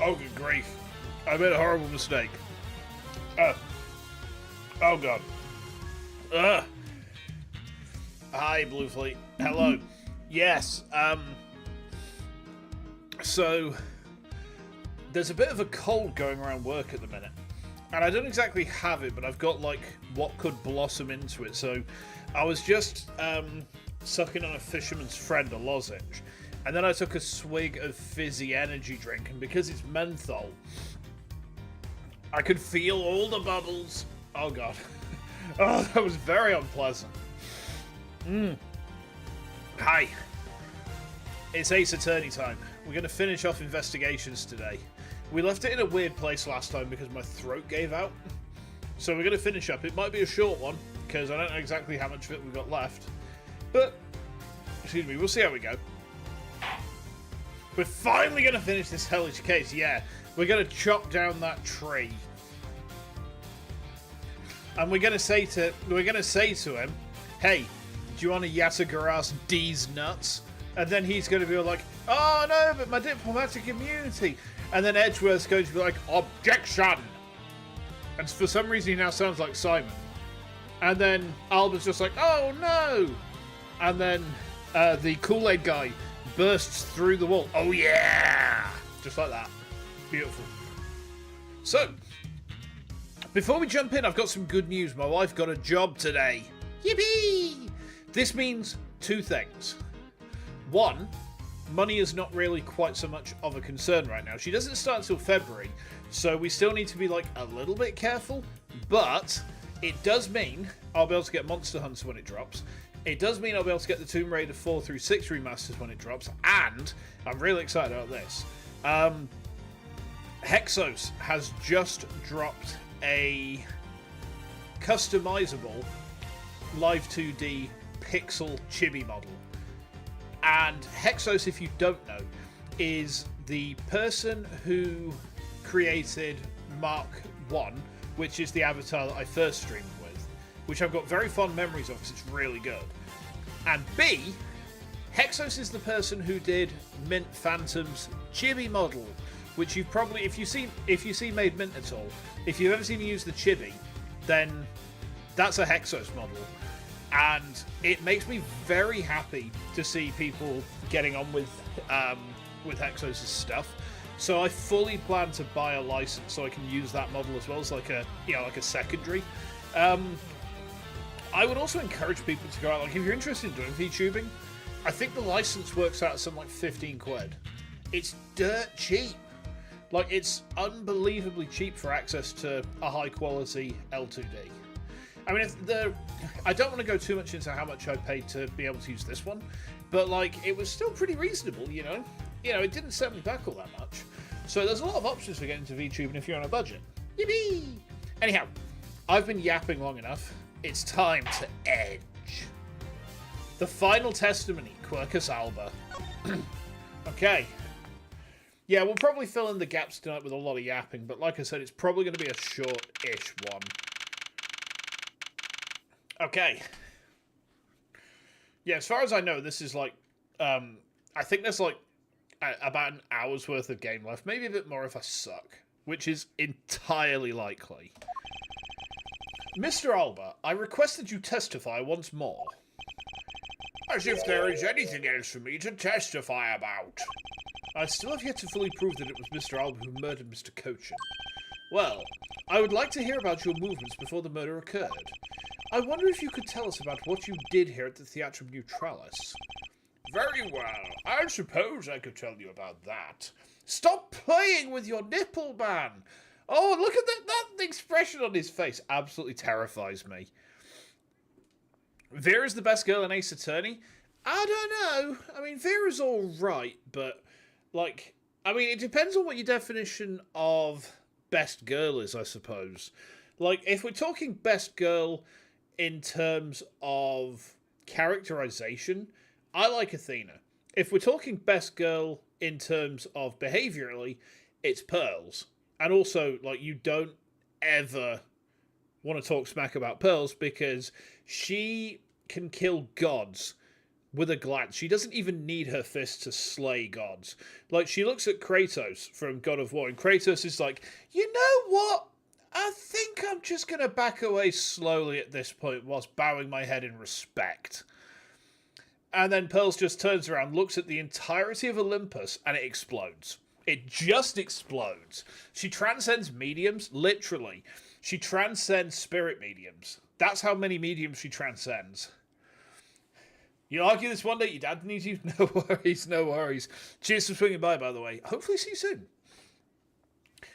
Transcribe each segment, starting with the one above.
Oh, good grief. I made a horrible mistake. Oh, God. Hi, Blue Fleet. Hello. Yes, so, there's a bit of a cold going around work at the minute. And I don't exactly have it, but I've got, like, what could blossom into it. So, I was just, sucking on a fisherman's friend, a lozenge. And then I took a swig of fizzy energy drink, and because it's menthol, I could feel all the bubbles. Oh, God. Oh, that was very unpleasant. Hi. It's Ace Attorney time. We're going to finish off investigations today. We left it in a weird place last time because my throat gave out. So we're going to finish up. It might be a short one, because I don't know exactly how much of it we've got left. But, excuse me, we'll see how we go. We're finally going to finish this hellish case, yeah. We're going to chop down that tree. And we're going to say to him, hey, do you want to Yatagara's D's nuts? And then he's going to be like, oh no, but my diplomatic immunity. And then Edgeworth's going to be like, objection! And for some reason he now sounds like Simon. And then Alba's just like, oh no! And then the Kool-Aid guy bursts through the wall. Oh yeah! Just like that. Beautiful. So, before we jump in, I've got some good news. My wife got a job today. Yippee! This means two things. One, money is not really quite so much of a concern right now. She doesn't start until February, so we still need to be like a little bit careful, but it does mean I'll be able to get Monster Hunter when it drops. It does mean I'll be able to get the Tomb Raider 4 through 6 remasters when it drops, and I'm really excited about this. Hexos has just dropped a customizable Live 2D pixel chibi model. And Hexos, if you don't know, is the person who created Mark 1, which is the avatar that I first streamed with, which I've got very fond memories of because it's really good. And B, Hexos is the person who did Mint Phantom's chibi model, which you've probably, if you see Made Mint at all, if you've ever seen me use the chibi, then that's a Hexos model. And it makes me very happy to see people getting on with Hexos' stuff. So I fully plan to buy a license so I can use that model as well as like a secondary. I would also encourage people to go out, like if you're interested in doing VTubing, I think the license works out at something like 15 quid. It's dirt cheap. Like it's unbelievably cheap for access to a high quality L2D. I mean, I don't want to go too much into how much I paid to be able to use this one, but like it was still pretty reasonable, you know. It didn't set me back all that much. So there's a lot of options for getting to VTubing if you're on a budget. Yippee! Anyhow, I've been yapping long enough. It's time to edge. The final testimony, Quercus Alba. Okay. Yeah, we'll probably fill in the gaps tonight with a lot of yapping, but like I said, it's probably going to be a short-ish one. Okay. Yeah, as far as I know, this is like, I think there's like about an hour's worth of game left. Maybe a bit more if I suck, which is entirely likely. Mr. Alba, I request that you testify once more. As if there is anything else for me to testify about. I still have yet to fully prove that it was Mr. Alba who murdered Mr. Cochin. Well, I would like to hear about your movements before the murder occurred. I wonder if you could tell us about what you did here at the Theatrum Neutralis. Very well. I suppose I could tell you about that. Stop playing with your nipple, man! Oh, look at that expression on his face. Absolutely terrifies me. Vera's the best girl in Ace Attorney? I don't know. I mean, Vera's alright, but, like, I mean, it depends on what your definition of best girl is, I suppose. Like, if we're talking best girl in terms of characterization, I like Athena. If we're talking best girl in terms of behaviorally, it's Pearls. And also, like, you don't ever want to talk smack about Pearls because she can kill gods with a glance. She doesn't even need her fist to slay gods. Like, she looks at Kratos from God of War, and Kratos is like, you know what? I think I'm just going to back away slowly at this point whilst bowing my head in respect. And then Pearls just turns around, looks at the entirety of Olympus, and it explodes. It just explodes. She transcends mediums, literally. She transcends spirit mediums. That's how many mediums she transcends. You argue this one day, your dad needs you? No worries, no worries. Cheers for swinging by the way. Hopefully see you soon.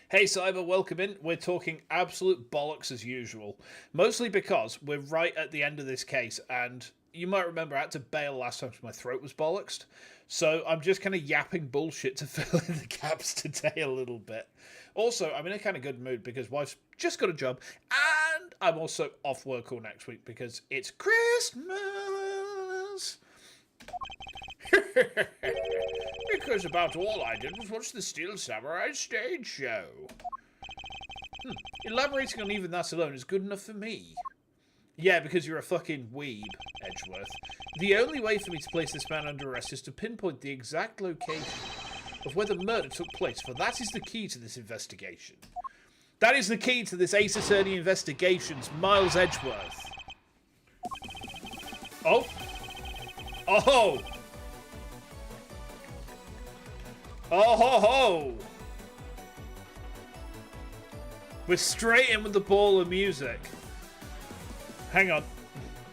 Hey Cyber, welcome in. We're talking absolute bollocks as usual. Mostly because we're right at the end of this case, and you might remember I had to bail last time because my throat was bollocksed. So I'm just kind of yapping bullshit to fill in the gaps today a little bit. Also, I'm in a kind of good mood because wife's just got a job, and I'm also off work all next week because it's Christmas. Because about all I did was watch the Steel Samurai stage show. Elaborating on even that alone is good enough for me. Yeah, because you're a fucking weeb, Edgeworth. The only way for me to place this man under arrest is to pinpoint the exact location of where the murder took place, for that is the key to this investigation. That is the key to this Ace Attorney investigations, Miles Edgeworth. Oh. Oh. Oh ho ho! We're straight in with the ball of music. Hang on.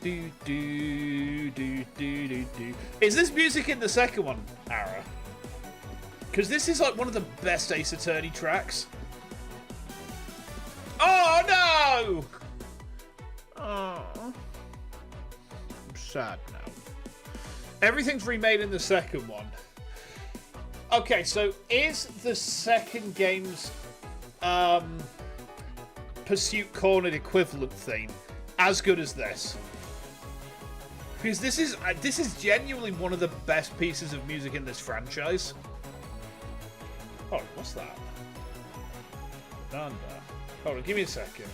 Do do do do do do. Is this music in the second one, Ara? Because this is like one of the best Ace Attorney tracks. Oh no! Oh. I'm sad now. Everything's remade in the second one. Okay, so is the second game's Pursuit Cornered equivalent theme as good as this? Because this is genuinely one of the best pieces of music in this franchise. Oh, what's that? Nanda. Hold on, give me a second.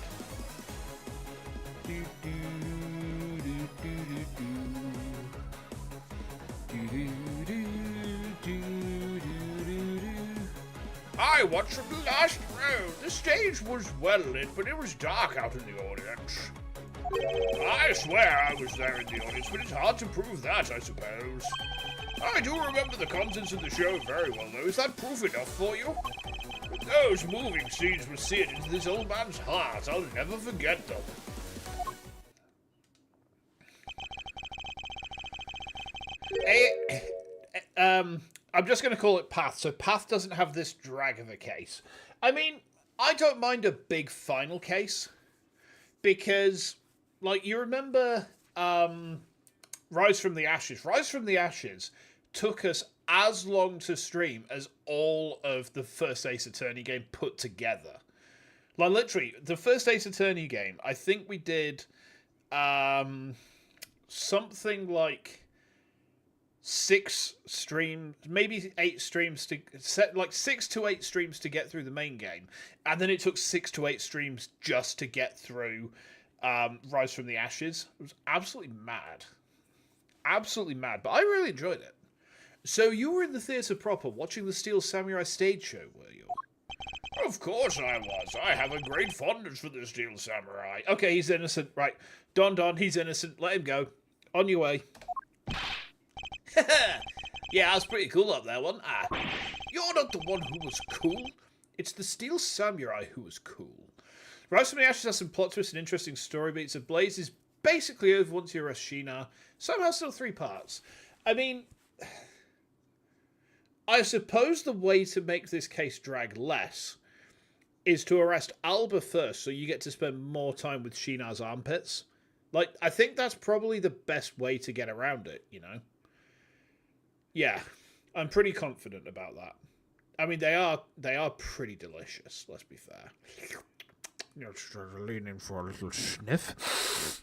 Do, do, do, do, do, do. Do, do, do, do. I watched from the last row. The stage was well lit, but it was dark out in the audience. I swear I was there in the audience, but it's hard to prove that, I suppose. I do remember the contents of the show very well, though. Is that proof enough for you? Those moving scenes were seared into this old man's heart. I'll never forget them. I'm just going to call it Path. So Path doesn't have this drag of a case. I mean, I don't mind a big final case because, like, you remember Rise from the Ashes. Rise from the Ashes took us as long to stream as all of the first Ace Attorney game put together. Like, literally, the first Ace Attorney game, I think we did something like 6 streams, maybe 8 streams to set, like 6 to 8 streams to get through the main game, and then it took 6 to 8 streams just to get through Rise from the Ashes. It was absolutely mad, but I really enjoyed it. So you were in the theatre proper watching the Steel Samurai stage show, were you? Of course I was. I have a great fondness for the Steel Samurai. Okay, he's innocent. Right, Don, he's innocent. Let him go. On your way. Yeah, I was pretty cool up there, wasn't I? You're not the one who was cool. It's the Steel Samurai who was cool. Rise from the Ashes has some plot twists and interesting story beats. Blaze is basically over once you arrest Shinar. Somehow still 3 parts. I mean, I suppose the way to make this case drag less is to arrest Alba first, so you get to spend more time with Shinar's armpits. Like, I think that's probably the best way to get around it, you know? Yeah, I'm pretty confident about that. I mean, they are pretty delicious, let's be fair. You're leaning for a little sniff.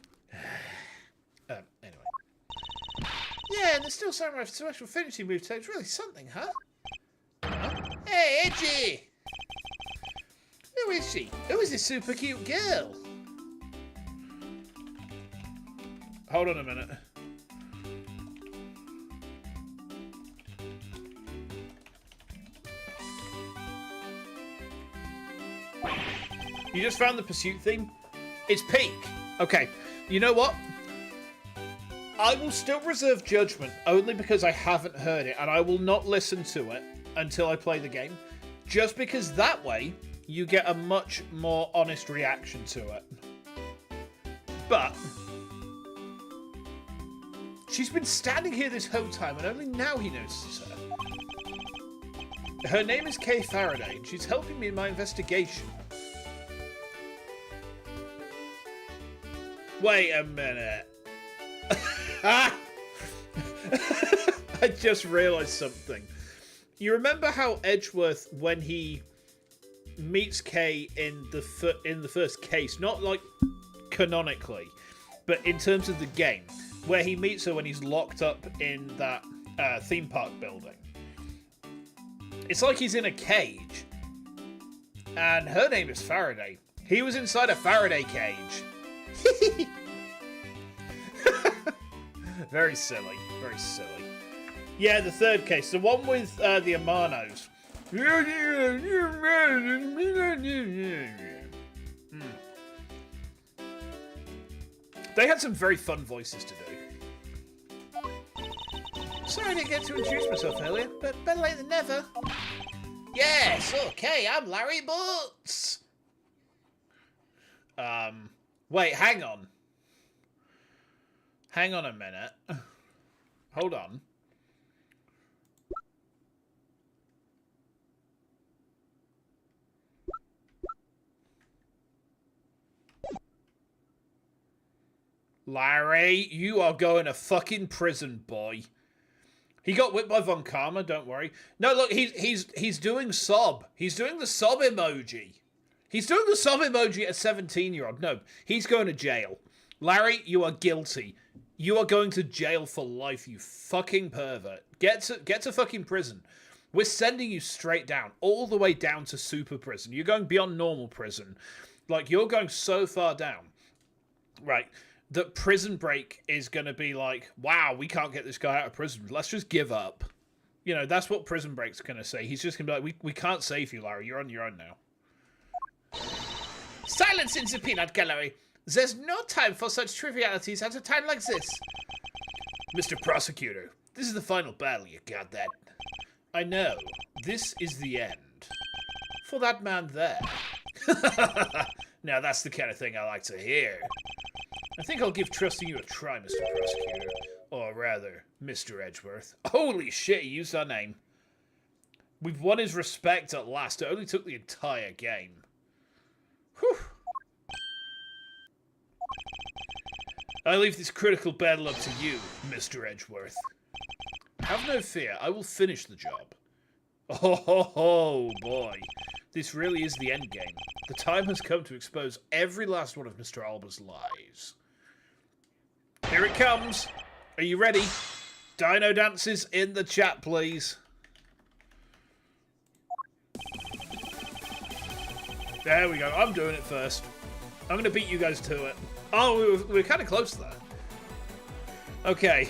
Anyway. Yeah, and the Steel Samurai special finishing move takes really something, huh? Hey, Edgy! Who is she? Who is this super cute girl? Hold on a minute. You just found the pursuit theme? It's peak. Okay, you know what? I will still reserve judgment, only because I haven't heard it, and I will not listen to it until I play the game. Just because that way, you get a much more honest reaction to it. But she's been standing here this whole time, and only now he notices her. Her name is Kay Faraday, and she's helping me in my investigation. Wait a minute. I just realised something. You remember how Edgeworth, when he meets Kay in the first case, not like canonically, but in terms of the game, where he meets her when he's locked up in that theme park building. It's like he's in a cage, and her name is Faraday. He was inside a Faraday cage. Very silly, very silly. Yeah, the third case, the one with the Amanos. They had some very fun voices to do. Sorry I didn't get to introduce myself earlier, but better late than never. Yes, okay, I'm Larry Butts. Wait, hang on. Hang on a minute. Hold on. Larry, you are going to fucking prison, boy. He got whipped by Von Karma, don't worry. No, look, he's doing sob. He's doing the sob emoji. He's doing the sob emoji at a 17-year-old. No, he's going to jail. Larry, you are guilty. You are going to jail for life, you fucking pervert. Get to fucking prison. We're sending you straight down, all the way down to super prison. You're going beyond normal prison. Like, you're going so far down. Right. That Prison Break is going to be like, wow, we can't get this guy out of prison. Let's just give up. You know, that's what Prison Break's going to say. He's just going to be like, we can't save you, Larry. You're on your own now. Silence in the peanut gallery. There's no time for such trivialities at a time like this. Mr. Prosecutor, this is the final battle, you got that? I know. This is the end. For that man there. Now that's the kind of thing I like to hear. I think I'll give trusting you a try, Mr. Prosecutor. Or rather, Mr. Edgeworth. Holy shit, he used our name. We've won his respect at last. It only took the entire game. Whew. I leave this critical battle up to you, Mr. Edgeworth. Have no fear, I will finish the job. Oh boy. This really is the end game. The time has come to expose every last one of Mr. Alba's lies. Here it comes. Are you ready? Dino dances in the chat, please. There we go. I'm doing it first. I'm going to beat you guys to it. Oh, we were kind of close there. Okay.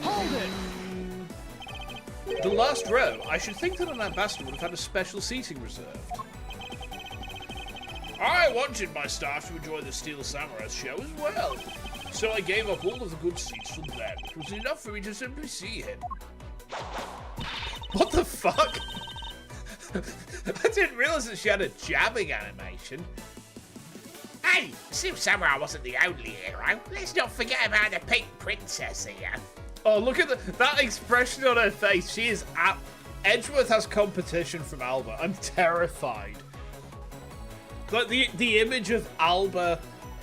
Hold it! The last row. I should think that an ambassador would have had a special seating reserved. I wanted my staff to enjoy the Steel Samurai's show as well, so I gave up all of the good seats for them. It was enough for me to simply see him. What the fuck? I didn't realise that she had a jabbing animation. Hey, Steel Samurai wasn't the only hero. Let's not forget about the pink princess here. Oh, look at that expression on her face. She is Edgeworth has competition from Alba. I'm terrified. Like the image of Alba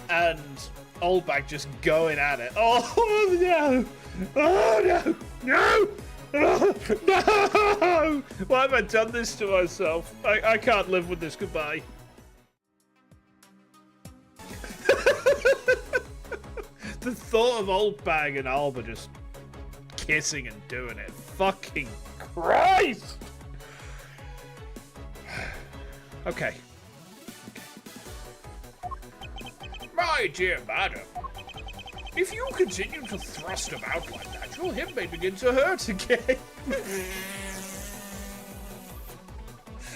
and Oldbag just going at it. Oh no! Oh no! No! Oh, no! Why have I done this to myself? I can't live with this. Goodbye. The thought of Oldbag and Alba just kissing and doing it. Fucking Christ! Okay. My dear madam, if you continue to thrust about like that, your hip may begin to hurt again.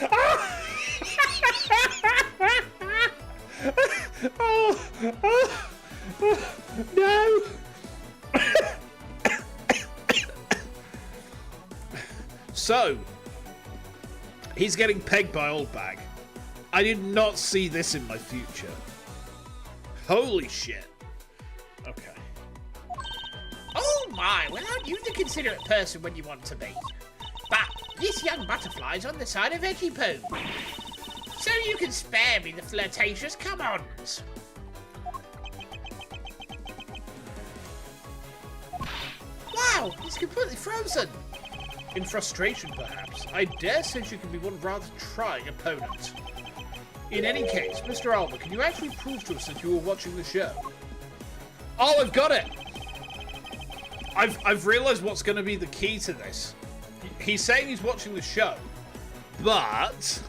No! So, he's getting pegged by Old Bag. I did not see this in my future. Holy shit. Okay. Oh my, well aren't you the considerate person when you want to be? But this young butterfly's on the side of Edgy Poo. So you can spare me the flirtatious come-ons. Wow, it's completely frozen. In frustration, perhaps, I dare say she can be one rather trying opponent. In any case, Mr. Albert, can you actually prove to us that you were watching the show? Oh, I've got it! I've realised what's going to be the key to this. He's saying he's watching the show, but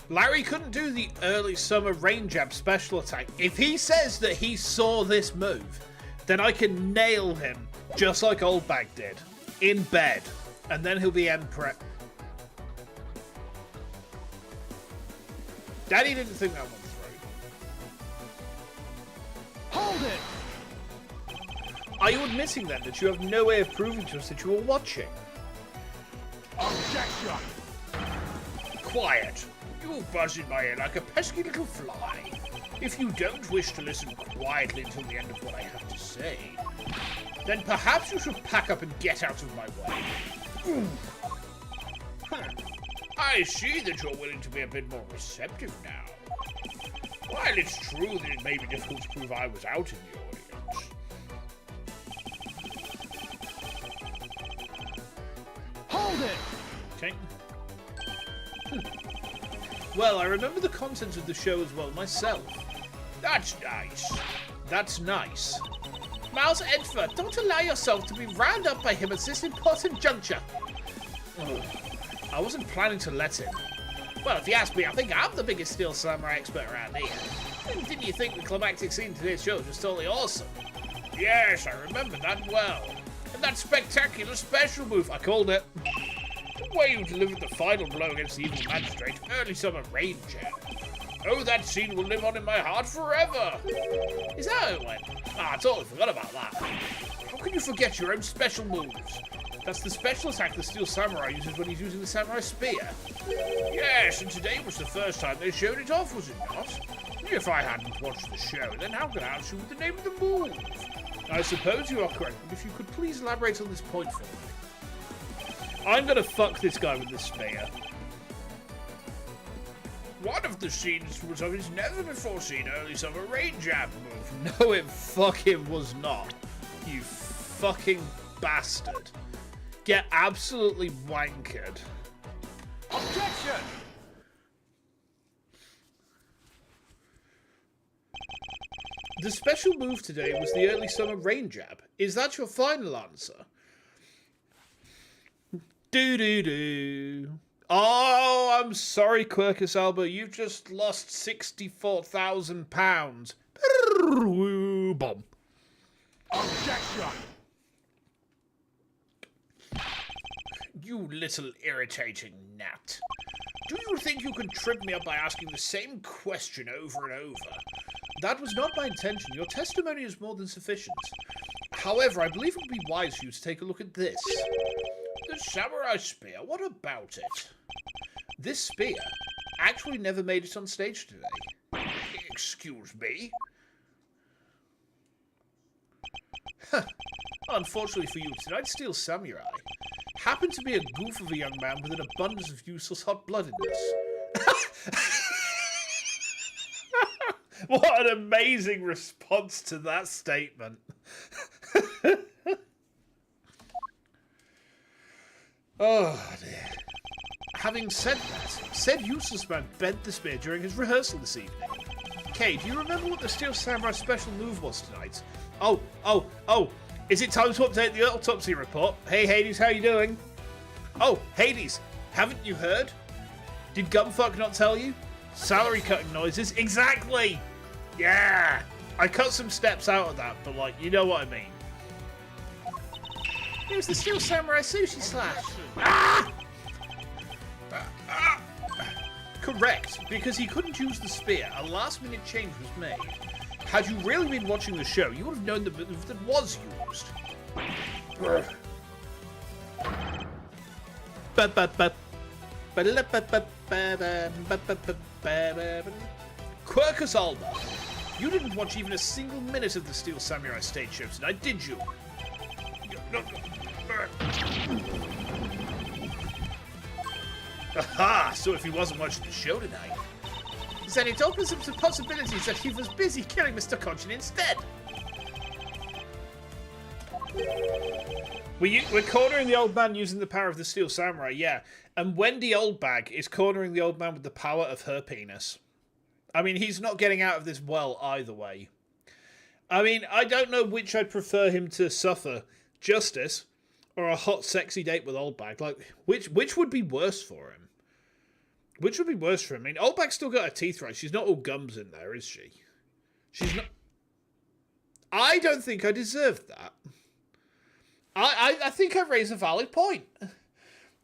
Larry couldn't do the early summer rain jab special attack. If he says that he saw this move, then I can nail him just like Old Bag did in bed, and then he'll be end prep. Daddy didn't think that one through. Hold it! Are you admitting then that you have no way of proving to us that you were watching? Objection! Quiet! You buzz in my ear like a pesky little fly. If you don't wish to listen quietly until the end of what I have to say, then perhaps you should pack up and get out of my way. I see that you're willing to be a bit more receptive now. While it's true that it may be difficult to prove I was out in the audience. Hold it! Okay. Well, I remember the contents of the show as well myself. That's nice. That's nice. Miles Edford, don't allow yourself to be rounded up by him at this important juncture. I wasn't planning to let him. Well, if you ask me, I think I'm the biggest Steel Samurai expert around here. And didn't you think the climactic scene in today's show was just totally awesome? Yes, I remember that well. And that spectacular special move, I called it. The way you delivered the final blow against the evil magistrate, early summer rain jab. Oh, that scene will live on in my heart forever. Is that how it went? Ah, I totally forgot about that. How can you forget your own special moves? That's the special attack the Steel Samurai uses when he's using the Samurai Spear. Yes, and today was the first time they showed it off, was it not? If I hadn't watched the show, then how could I answer with the name of the move? I suppose you are correct, but if you could please elaborate on this point for me. I'm gonna fuck this guy with the spear. One of the scenes was of his never-before-seen early summer rain jab move. No, it fucking was not. You fucking bastard. Get absolutely wankered. Objection! The special move today was the early summer rain jab. Is that your final answer? Do-do-do. Oh, I'm sorry, Quercus Alba. You've just lost £64,000. Bomb. Objection! You little irritating gnat. Do you think you can trip me up by asking the same question over and over? That was not my intention. Your testimony is more than sufficient. However, I believe it would be wise for you to take a look at this. The Samurai Spear, what about it? This spear actually never made it on stage today. Excuse me? Unfortunately for you, tonight's Steel Samurai happened to be a goof of a young man with an abundance of useless hot-bloodedness. What an amazing response to that statement. Oh, dear. Having said that, said useless man bent the spear during his rehearsal this evening. Kay, do you remember what the Steel Samurai special move was tonight? Oh. Is it time to update the autopsy report? Hey, Hades, how you doing? Oh, Hades, haven't you heard? Did Gumfuck not tell you? Salary cutting noises? Exactly! Yeah! I cut some steps out of that, but, like, you know what I mean. It was the Steel Samurai Sushi Slash. Correct, because he couldn't use the spear. A last-minute change was made. Had you really been watching the show, you would have known that it was used. Quercus Alba, you didn't watch even a single minute of the Steel Samurai stage show tonight, did you? Aha! So if he wasn't watching the show tonight, then it opens up the possibilities that he was busy killing Mr. Conchin instead. We're cornering the old man using the power of the Steel Samurai, yeah. And Wendy Oldbag is cornering the old man with the power of her penis. I mean, he's not getting out of this well either way. I mean, I don't know which I'd prefer him to suffer. Justice or a hot, sexy date with Oldbag. Like, which would be worse for him? Which would be worse for him? I mean, Oldbag's still got her teeth right. She's not all gums in there, is she? She's not... I don't think I deserved that. I think I raise a valid point.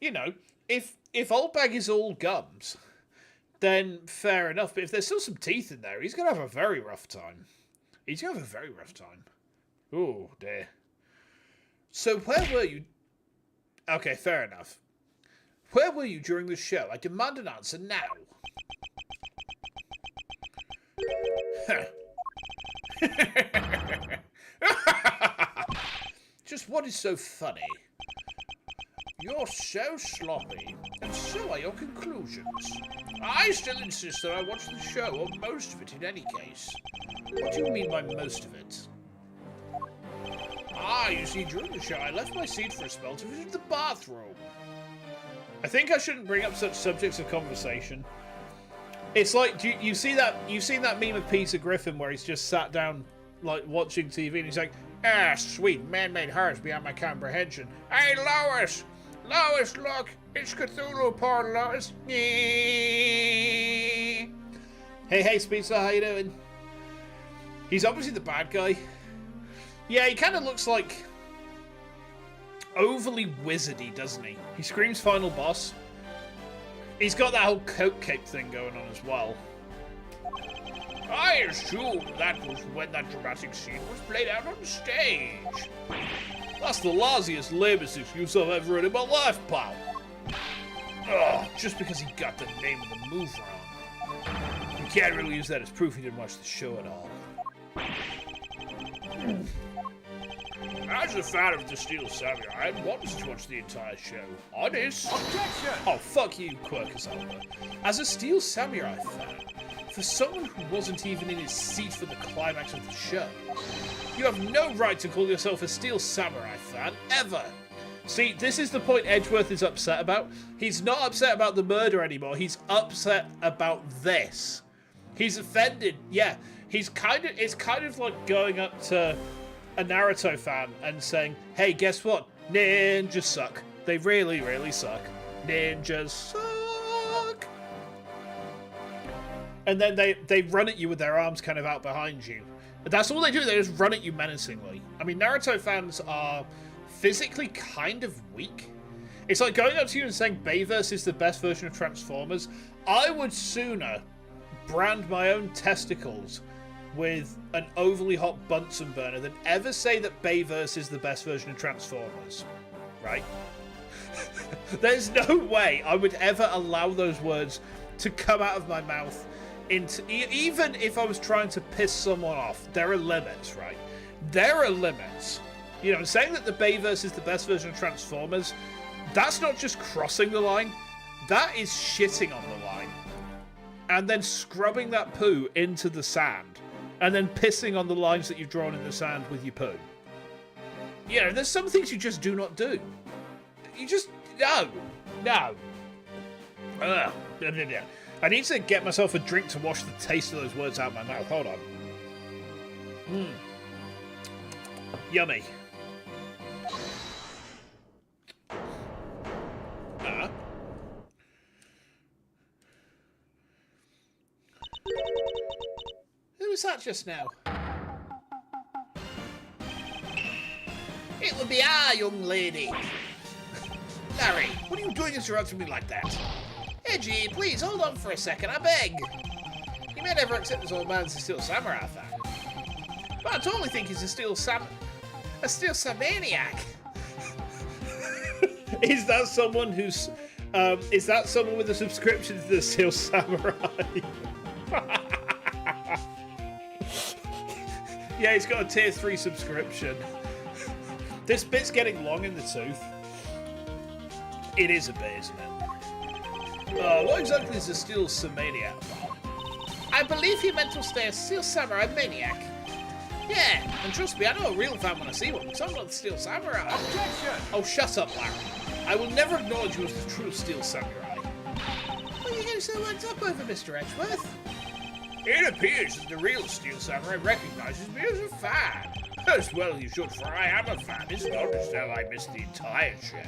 You know, if Oldbag is all gums, then fair enough. But if there's still some teeth in there, he's going to have a very rough time. He's going to have a very rough time. Oh, dear. So where were you... Okay, fair enough. Where were you during the show? I demand an answer now. Just what is so funny? You're so sloppy, and so are your conclusions. I still insist that I watch the show, or most of it in any case. What do you mean by most of it? You see, during the show, I left my seat for a spell to visit the bathroom. I think I shouldn't bring up such subjects of conversation. It's like, you've seen that meme of Peter Griffin where he's just sat down, like, watching TV, and he's like, sweet man-made horrors beyond my comprehension. Hey, Lois! Lois, look! It's Cthulhu, poor Lois! Hey, Speedster, how you doing? He's obviously the bad guy. Yeah, he kind of looks like overly wizardy, doesn't he? He screams final boss. He's got that whole coat cape thing going on as well. I assume that was when that dramatic scene was played out on stage. That's the lousy lamest excuse I've ever heard in my life, pal. Ugh, just because he got the name of the move wrong. You can't really use that as proof he didn't watch the show at all. As a fan of the Steel Samurai, I wanted to watch the entire show. Honest. Objection! Oh, fuck you, Quercus Alba. As a Steel Samurai fan, for someone who wasn't even in his seat for the climax of the show, you have no right to call yourself a Steel Samurai fan, ever. See, this is the point Edgeworth is upset about. He's not upset about the murder anymore. He's upset about this. He's offended. Yeah, it's kind of like going up to a Naruto fan and saying, hey, guess what? Ninjas suck. They really, really suck. Ninjas suck. And then they run at you with their arms kind of out behind you. That's all they do. They just run at you menacingly. I mean, Naruto fans are physically kind of weak. It's like going up to you and saying Bayverse is the best version of Transformers. I would sooner brand my own testicles with an overly hot Bunsen burner than ever say that Bayverse is the best version of Transformers. Right? There's no way I would ever allow those words to come out of my mouth. Even if I was trying to piss someone off, there are limits, right? There are limits. You know, saying that the Bayverse is the best version of Transformers, that's not just crossing the line, that is shitting on the line. And then scrubbing that poo into the sand. And then pissing on the lines that you've drawn in the sand with your poo. You know, there's some things you just do not do. You just... No. Ugh. I need to get myself a drink to wash the taste of those words out of my mouth. Hold on. Yummy. Who was that just now? It will be our young lady. Larry, what are you doing interrupting me like that? Edgy, please hold on for a second, I beg. You may never accept this old man's a steel samurai fan, but I totally think he's a steel maniac. Is that someone who's is that someone with a subscription to the Steel Samurai? Yeah, he's got a tier 3 subscription. This bit's getting long in the tooth. It is a bit, isn't it? What exactly is a Steel Samaniac? I believe he meant to stay a steel samurai maniac. Yeah, and trust me, I know a real fan when I see one, because I'm not the Steel Samurai. Objection! Oh, shut up, Larry. I will never acknowledge you as the true Steel Samurai. What are you getting so worked up over, Mr. Edgeworth? It appears that the real Steel Samurai recognizes me as a fan. As well you should, for I am a fan. It's not as though I missed the entire show.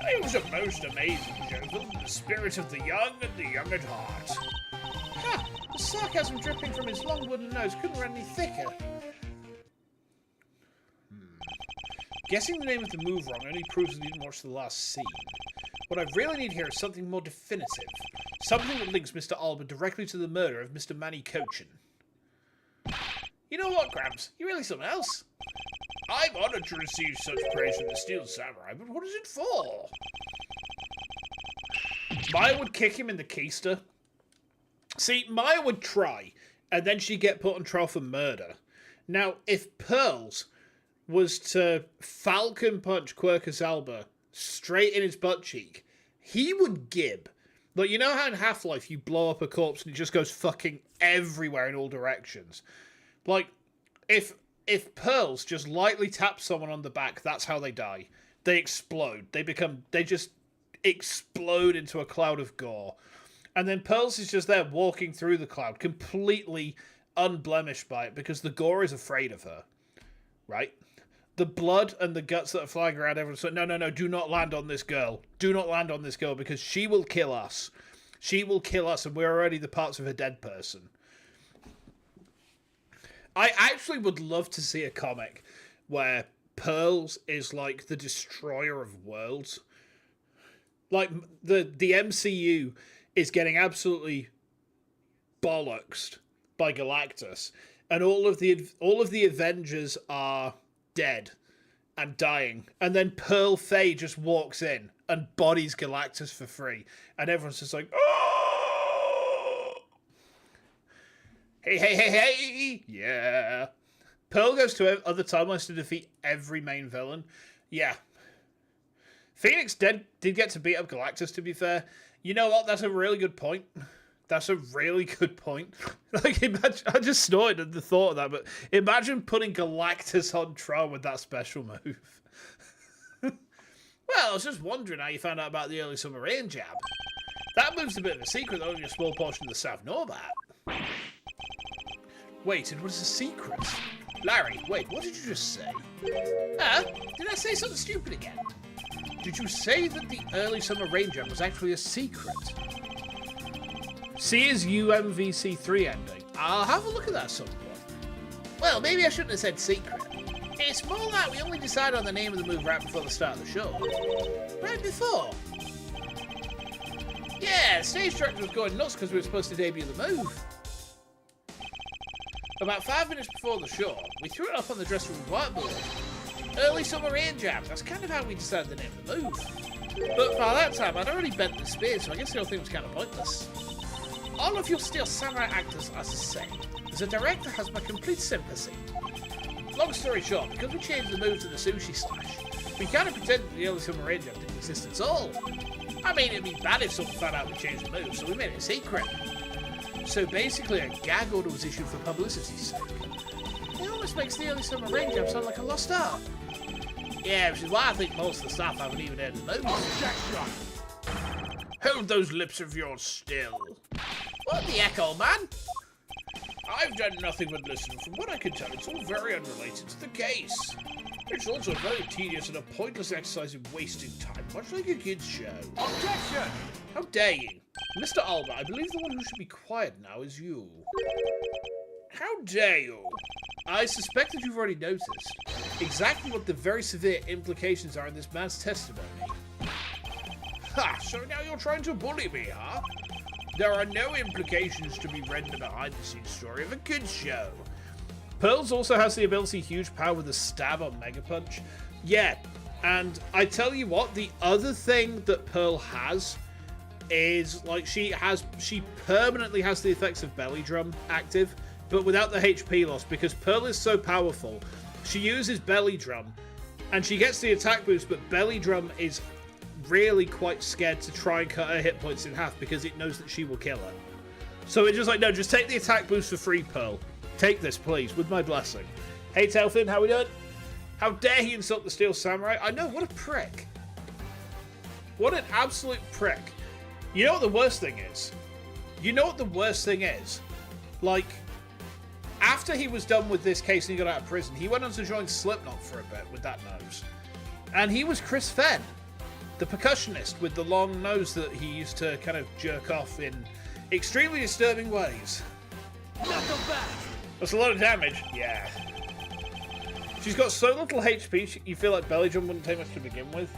It was a most amazing show, filled with the spirit of the young and the young at heart. Ha! The sarcasm dripping from his long wooden nose couldn't run any thicker. Guessing the name of the move wrong only proves I didn't watch the last scene. What I really need here is something more definitive. Something that links Mr. Alba directly to the murder of Mr. Manny Cochin. You know what, Gramps? You're really something else. I'm honored to receive such praise from the Steel Samurai, but what is it for? Maya would kick him in the keister. See, Maya would try, and then she'd get put on trial for murder. Now, if Pearls was to Falcon Punch Quercus Alba straight in his butt cheek, he would gib. Like, you know how in Half-Life you blow up a corpse and it just goes fucking everywhere in all directions? Like, if Pearls just lightly tap someone on the back, that's how they die. They explode. They just explode into a cloud of gore. And then Pearls is just there walking through the cloud, completely unblemished by it, because the gore is afraid of her. Right? The blood and the guts that are flying around everyone. So, no, do not land on this girl. Do not land on this girl, because she will kill us. She will kill us, and we're already the parts of a dead person. I actually would love to see a comic where Pearls is like the destroyer of worlds. Like, the MCU is getting absolutely bollocksed by Galactus, and all of the Avengers are dead and dying, and then Pearl Fey just walks in and bodies Galactus for free, and everyone's just like, oh! Hey, yeah. Pearl goes to other timelines to defeat every main villain. Yeah. Phoenix did get to beat up Galactus, to be fair. You know what? That's a really good point. That's a really good point. Like, imagine, I just snorted at the thought of that, but imagine putting Galactus on trial with that special move. Well, I was just wondering how you found out about the early summer rain jab. That move's a bit of a secret that only a small portion of the South know about. Wait, it was a secret? Larry, wait, what did you just say? Huh? Did I say something stupid again? Did you say that the early summer rain jab was actually a secret? C is UMVC3 ending. I'll have a look at that at some point. Well, maybe I shouldn't have said secret. It's more like we only decided on the name of the move right before the start of the show. Right before? Yeah, the stage director was going nuts because we were supposed to debut the move. About 5 minutes before the show, we threw it up on the dressing room whiteboard. Early summer rain jab, that's kind of how we decided the name of the move. But by that time, I'd already bent the spear, so I guess the whole thing was kind of pointless. All of your Steel Samurai actors are the same. The director has my complete sympathy. Long story short, because we changed the move to the sushi slash, we kind of pretended the early summer rain jab didn't exist at all. I mean, it'd be bad if someone found out we changed the move, so we made it a secret. So basically, a gag order was issued for publicity's sake. It almost makes the early summer rain jab sound like a lost art. Yeah, which is why I think most of the staff haven't even heard of the move. Objection! Hold those lips of yours still. What the heck, old man? I've done nothing but listen. From what I can tell, it's all very unrelated to the case. It's also very tedious and a pointless exercise in wasting time, much like a kid's show. Objection! How dare you? Mr. Alba, I believe the one who should be quiet now is you. How dare you? I suspect that you've already noticed. exactly what the very severe implications are in this man's testimony. Ha! So now you're trying to bully me, huh? There are no implications to be read in the behind-the-scenes story of a kids show. Pearls also has the ability huge power with a stab on Mega Punch. Yeah, and I tell you what, the other thing that Pearl has is, like, she permanently has the effects of Belly Drum active, but without the HP loss, because Pearl is so powerful. She uses Belly Drum, and she gets the attack boost, but Belly Drum is really quite scared to try and cut her hit points in half because it knows that she will kill her. So it's just like, no, just take the attack boost for free, Pearl. Take this, please, with my blessing. Hey, Telfin, how we doing? How dare he insult the Steel Samurai? I know, what a prick. What an absolute prick. You know what the worst thing is? You know what the worst thing is? Like, after he was done with this case and he got out of prison, he went on to join Slipknot for a bit with that nose. And he was Chris Fenn, the percussionist with the long nose that he used to kind of jerk off in extremely disturbing ways. Knuckle back! That's a lot of damage. Yeah. She's got so little HP, you feel like Belly Drum wouldn't take much to begin with.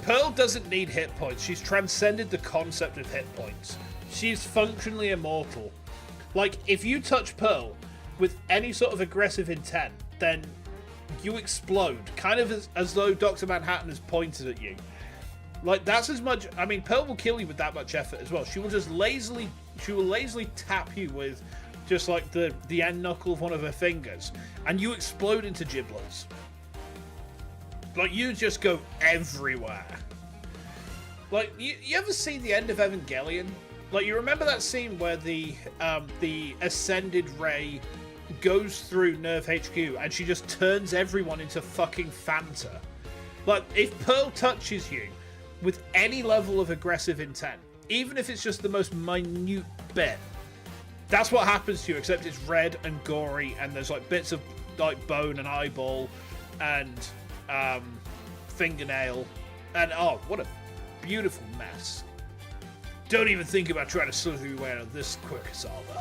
Pearl doesn't need hit points. She's transcended the concept of hit points. She's functionally immortal. Like, if you touch Pearl with any sort of aggressive intent, then you explode. Kind of as though Dr. Manhattan has pointed at you. Like, that's as much... I mean, Pearl will kill you with that much effort as well. She will just lazily tap you with just, like, the end knuckle of one of her fingers. And you explode into giblets. Like, you just go everywhere. Like, you ever see the end of Evangelion? Like, you remember that scene where the Ascended Ray goes through Nerve HQ and she just turns everyone into fucking Fanta? Like, if Pearl touches you with any level of aggressive intent, even if it's just the most minute bit, that's what happens to you, except it's red and gory and there's, like, bits of, like, bone and eyeball and fingernail, and oh, what a beautiful mess. Don't even think about trying to slither your way out of this quick, Salva.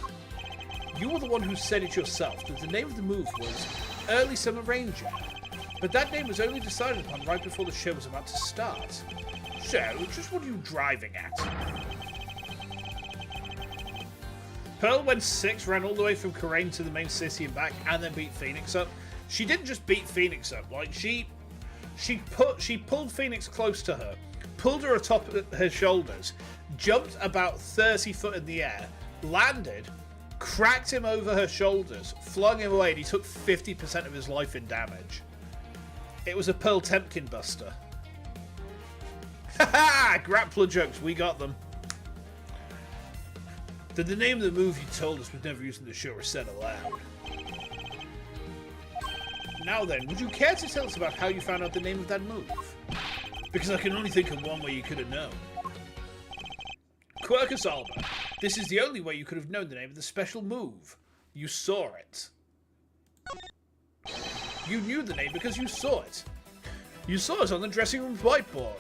You were the one who said it yourself that the name of the move was Early Summer Ranger, but that name was only decided upon right before the show was about to start. So, just what are you driving at? Pearl went 6, ran all the way from Kurain to the main city and back, and then beat Phoenix up. She didn't just beat Phoenix up, like, she pulled Phoenix close to her, pulled her atop her shoulders, jumped about 30 foot in the air, landed, cracked him over her shoulders, flung him away, and he took 50% of his life in damage. It was a Pearl Temkin buster. Haha! Grappler jokes, we got them. Then the name of the move you told us was never used in the show or said aloud. Now then, would you care to tell us about how you found out the name of that move? Because I can only think of one way you could have known. Quercus Alba, this is the only way you could have known the name of the special move. You saw it. You knew the name because you saw it. You saw it on the dressing room's whiteboard.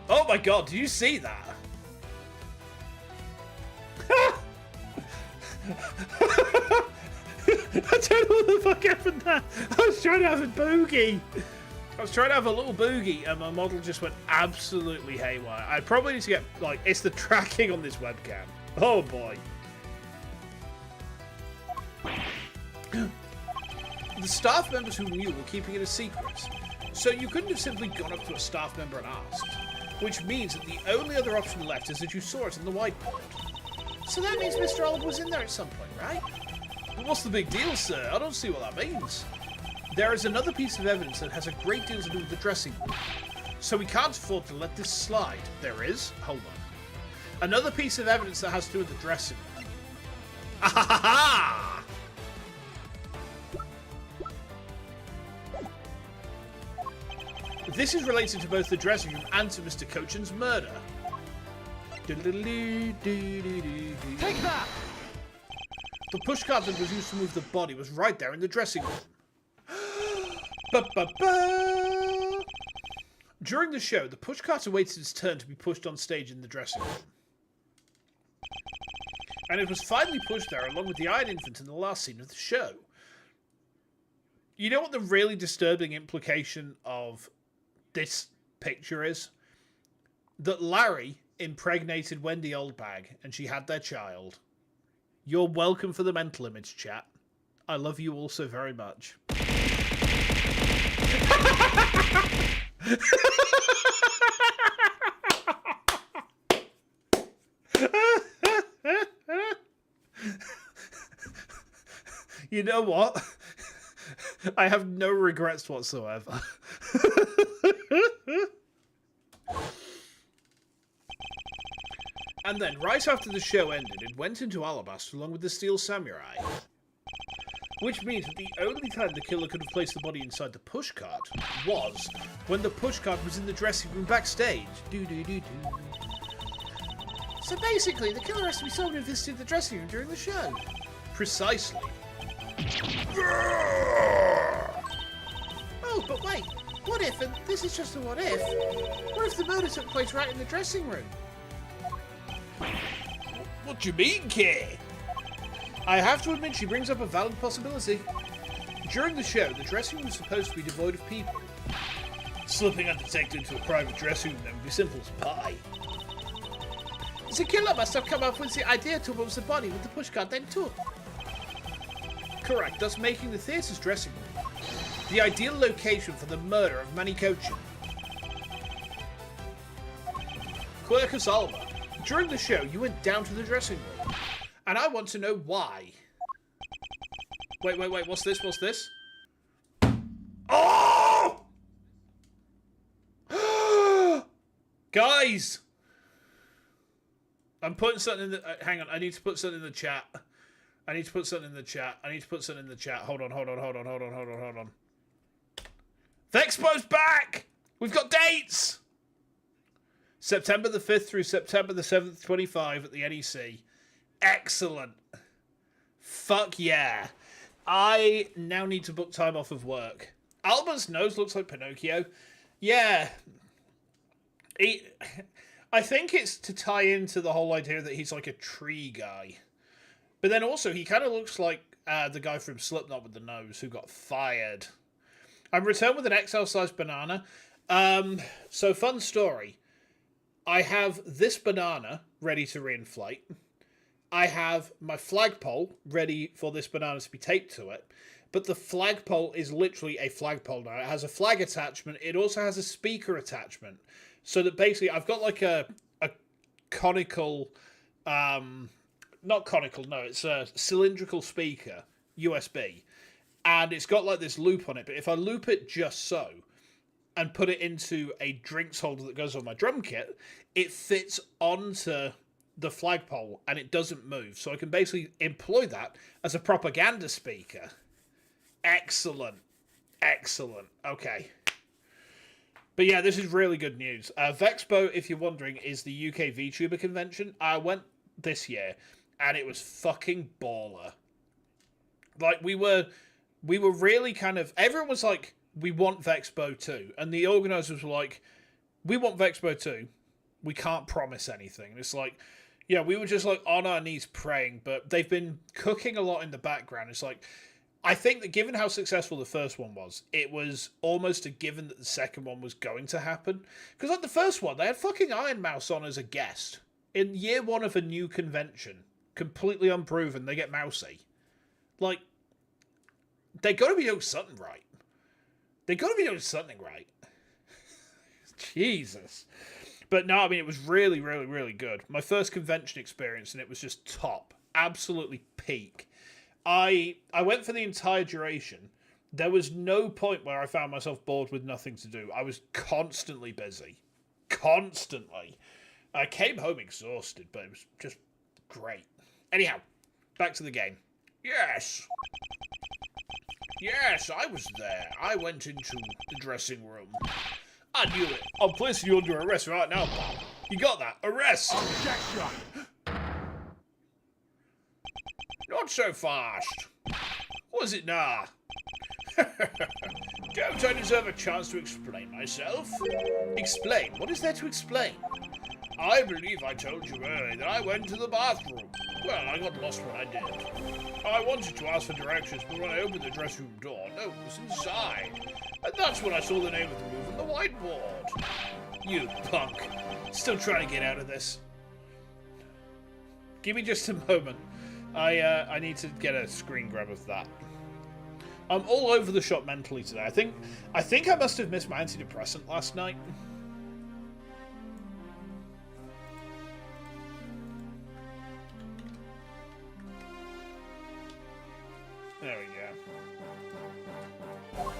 Oh my god, do you see that? I don't know what the fuck happened there. I was trying to have a boogie. I was trying to have a little boogie and my model just went absolutely haywire. I probably need to get, like, it's the tracking on this webcam. Oh boy. The staff members who knew were keeping it a secret. So you couldn't have simply gone up to a staff member and asked. Which means that the only other option left is that you saw it on the whiteboard. So that means Mr. Oliver was in there at some point, right? But what's the big deal, sir? I don't see what that means. There is another piece of evidence that has a great deal to do with the dressing room. So we can't afford to let this slide. There is? Hold on. Another piece of evidence that has to do with the dressing room. Ah-ha-ha! This is related to both the dressing room and to Mr. Cochin's murder. Take that! The pushcart that was used to move the body was right there in the dressing room. Ba-ba-ba! During the show, the pushcart awaited its turn to be pushed on stage in the dressing room. and it was finally pushed there along with the Iron Infant in the last scene of the show. You know what the really disturbing implication of this picture is? That Larry impregnated Wendy Oldbag and she had their child. You're welcome for the mental image, chat. I love you all so very much. You know what? I have no regrets whatsoever. And then, right after the show ended, it went into Alabaster along with the Steel Samurai. Which means that the only time the killer could have placed the body inside the pushcart was when the pushcart was in the dressing room backstage. So basically, the killer has to be someone who visited the dressing room during the show. Precisely. Oh, but wait. What if, and this is just a what if, what if the murder took place right in the dressing room? What do you mean, Kay? I have to admit she brings up a valid possibility. During the show, the dressing room was supposed to be devoid of people. Slipping undetected into a private dressing room then would be simple as pie. The killer must have come up with the idea towards the body with the pushcart then took. Correct, thus making the theatre's dressing room the ideal location for the murder of Manny Cochin. Quercus Alba, during the show you went down to the dressing room, and I want to know why. Wait, what's this? Oh! Guys! I'm putting something in the... hang on, I need to put something in the chat. Hold on. Vexpo's back! We've got dates! September the 5th through September the 7th, 25 at the NEC. Excellent. Fuck yeah. I now need to book time off of work. Alba's nose looks like Pinocchio. Yeah. I think it's to tie into the whole idea that he's like a tree guy. But then also, he kind of looks like the guy from Slipknot with the nose who got fired. I'm returned with an XL-sized banana. So, fun story. I have this banana ready to reinflate. I have my flagpole ready for this banana to be taped to it. But the flagpole is literally a flagpole now. It has a flag attachment. It also has a speaker attachment. So that basically, I've got like a conical... not conical, no. It's a cylindrical speaker, USB. And it's got like this loop on it. But if I loop it just so, and put it into a drinks holder that goes on my drum kit, it fits onto the flagpole and it doesn't move. So I can basically employ that as a propaganda speaker. Excellent. Okay. But yeah, this is really good news. Vexpo, if you're wondering, is the UK VTuber convention. I went this year and it was fucking baller. Like, we were really kind of... Everyone was like, we want Vexpo 2. And the organisers were like, we want Vexpo 2. We can't promise anything. And it's like, yeah, we were just like on our knees praying, but they've been cooking a lot in the background. It's like, I think that given how successful the first one was, it was almost a given that the second one was going to happen. Because like the first one, they had fucking Iron Mouse on as a guest. In year one of a new convention, completely unproven, they get Mousy. Like, they got to be doing something right. Jesus. But no, I mean, it was really, really, really good. My first convention experience, and it was just top. Absolutely peak. I went for the entire duration. There was no point where I found myself bored with nothing to do. I was constantly busy. Constantly. I came home exhausted, but it was just great. Anyhow, back to the game. Yes, I was there. I went into the dressing room. I knew it. I'm placing you under arrest right now, pal. You got that? Arrest! Objection! Not so fast. Was it now? Don't I deserve a chance to explain myself? Explain? What is there to explain? I believe I told you earlier that I went to the bathroom. Well, I got lost when I did. I wanted to ask for directions, but when I opened the dressing room door, no one was inside. And that's when I saw the name of the move on the whiteboard. You punk. Still trying to get out of this. Give me just a moment. I need to get a screen grab of that. I'm all over the shop mentally today. I think I must have missed my antidepressant last night. There we go.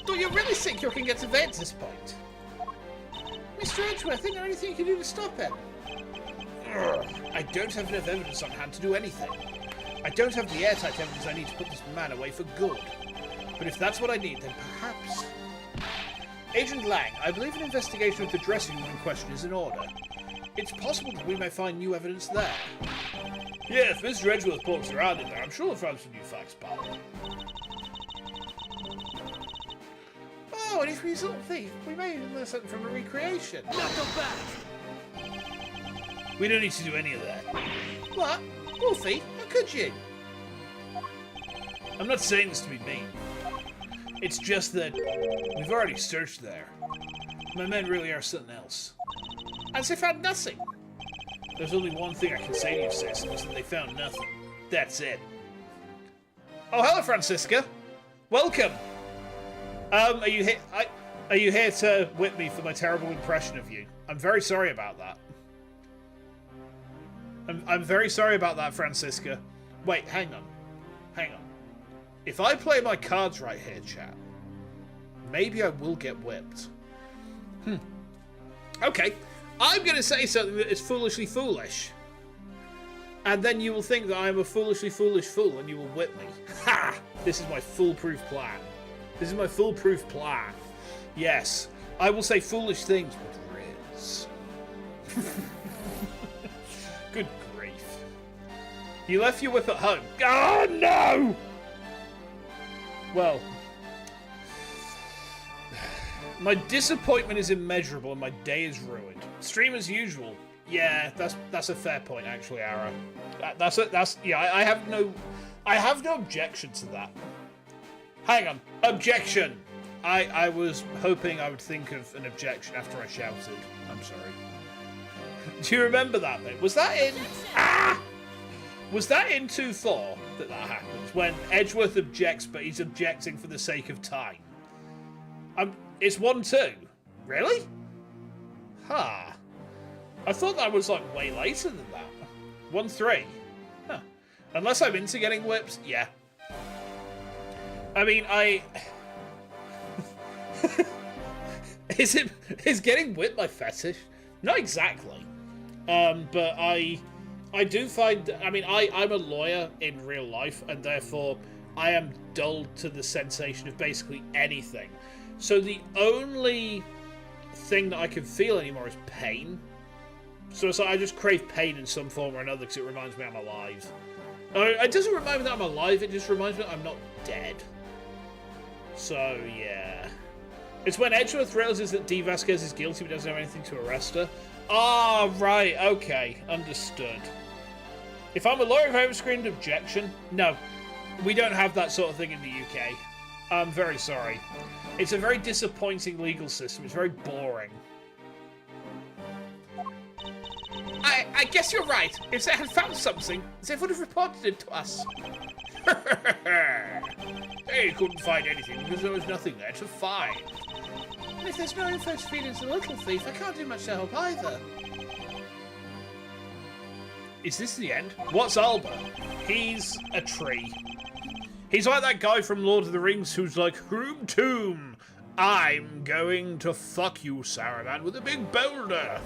Do you really think you can get away at this point? Mr. Edgeworth, is there anything you can do to stop him? I don't have enough evidence on hand to do anything. I don't have the airtight evidence I need to put this man away for good. But if that's what I need, then perhaps... Agent Lang, I believe an investigation of the dressing room in question is in order. It's possible that we may find new evidence there. Yeah, if Mr. Edgeworth pokes around in there, I'm sure we'll find some new facts, pal. Oh, and if we sort of thief, we may even learn something from a recreation. Not so fast! We don't need to do any of that. What? Wolfie, how could you? I'm not saying this to be mean. It's just that we've already searched there. My men really are something else. And they found nothing. There's only one thing I can say to you, Sis, and it's that they found nothing. That's it. Oh, hello, Francisca. Welcome. Are you here to whip me for my terrible impression of you? I'm very sorry about that. I'm very sorry about that, Francisca. Wait, hang on. Hang on. If I play my cards right here, chat, maybe I will get whipped. Okay. I'm going to say something that is foolishly foolish. And then you will think that I am a foolishly foolish fool and you will whip me. Ha! This is my foolproof plan. This is my foolproof plan. Yes. I will say foolish things with Riz. Good grief. You left your whip at home. Oh, no! Well, my disappointment is immeasurable and my day is ruined. Stream as usual. Yeah, that's a fair point, actually, Ara. I have no objection to that. Hang on, objection. I was hoping I would think of an objection after I shouted. I'm sorry. Do you remember that bit? Was that in... Was that in 2-4 that happens? When Edgeworth objects, but he's objecting for the sake of time? It's 1-2. Really? Huh. I thought that was, like, way later than that. 1-3. Huh. Unless I'm into getting whips, yeah. I mean, Is getting whipped my fetish? Not exactly. But I do find... I mean, I'm a lawyer in real life, and therefore I am dulled to the sensation of basically anything. So the only thing that I can feel anymore is pain. So it's like I just crave pain in some form or another because it reminds me I'm alive. It doesn't remind me that I'm alive, it just reminds me that I'm not dead. So, yeah. It's when Edgeworth realizes that D. Vasquez is guilty but doesn't have anything to arrest her. Ah, right, okay, understood. If I'm a lawyer, if I ever screened objection, no. We don't have that sort of thing in the UK. I'm very sorry. It's a very disappointing legal system. It's very boring. I guess you're right. If they had found something, they would have reported it to us. They couldn't find anything because there was nothing there to find. And if there's no info to feed into the little thief, I can't do much to help either. Is this the end? What's Alba? He's a tree. He's like that guy from Lord of the Rings who's like, Hroom Tomb, I'm going to fuck you, Saruman, with a big boulder.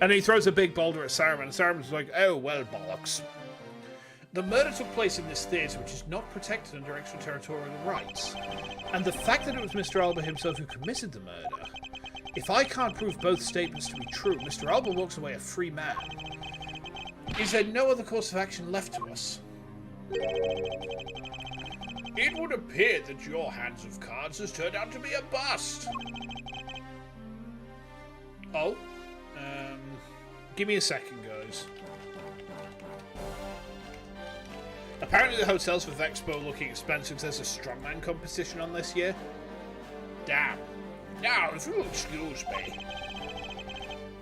And he throws a big boulder at Saruman, and Saruman's like, oh, well, bollocks. The murder took place in this theatre, which is not protected under extraterritorial rights. And the fact that it was Mr. Alba himself who committed the murder, if I can't prove both statements to be true, Mr. Alba walks away a free man. Is there no other course of action left to us? It would appear that your hands of cards has turned out to be a bust. Oh? Give me a second, guys. Apparently the hotels for Vexpo are looking expensive. There's a strongman competition on this year. Damn. Now, if you'll excuse me.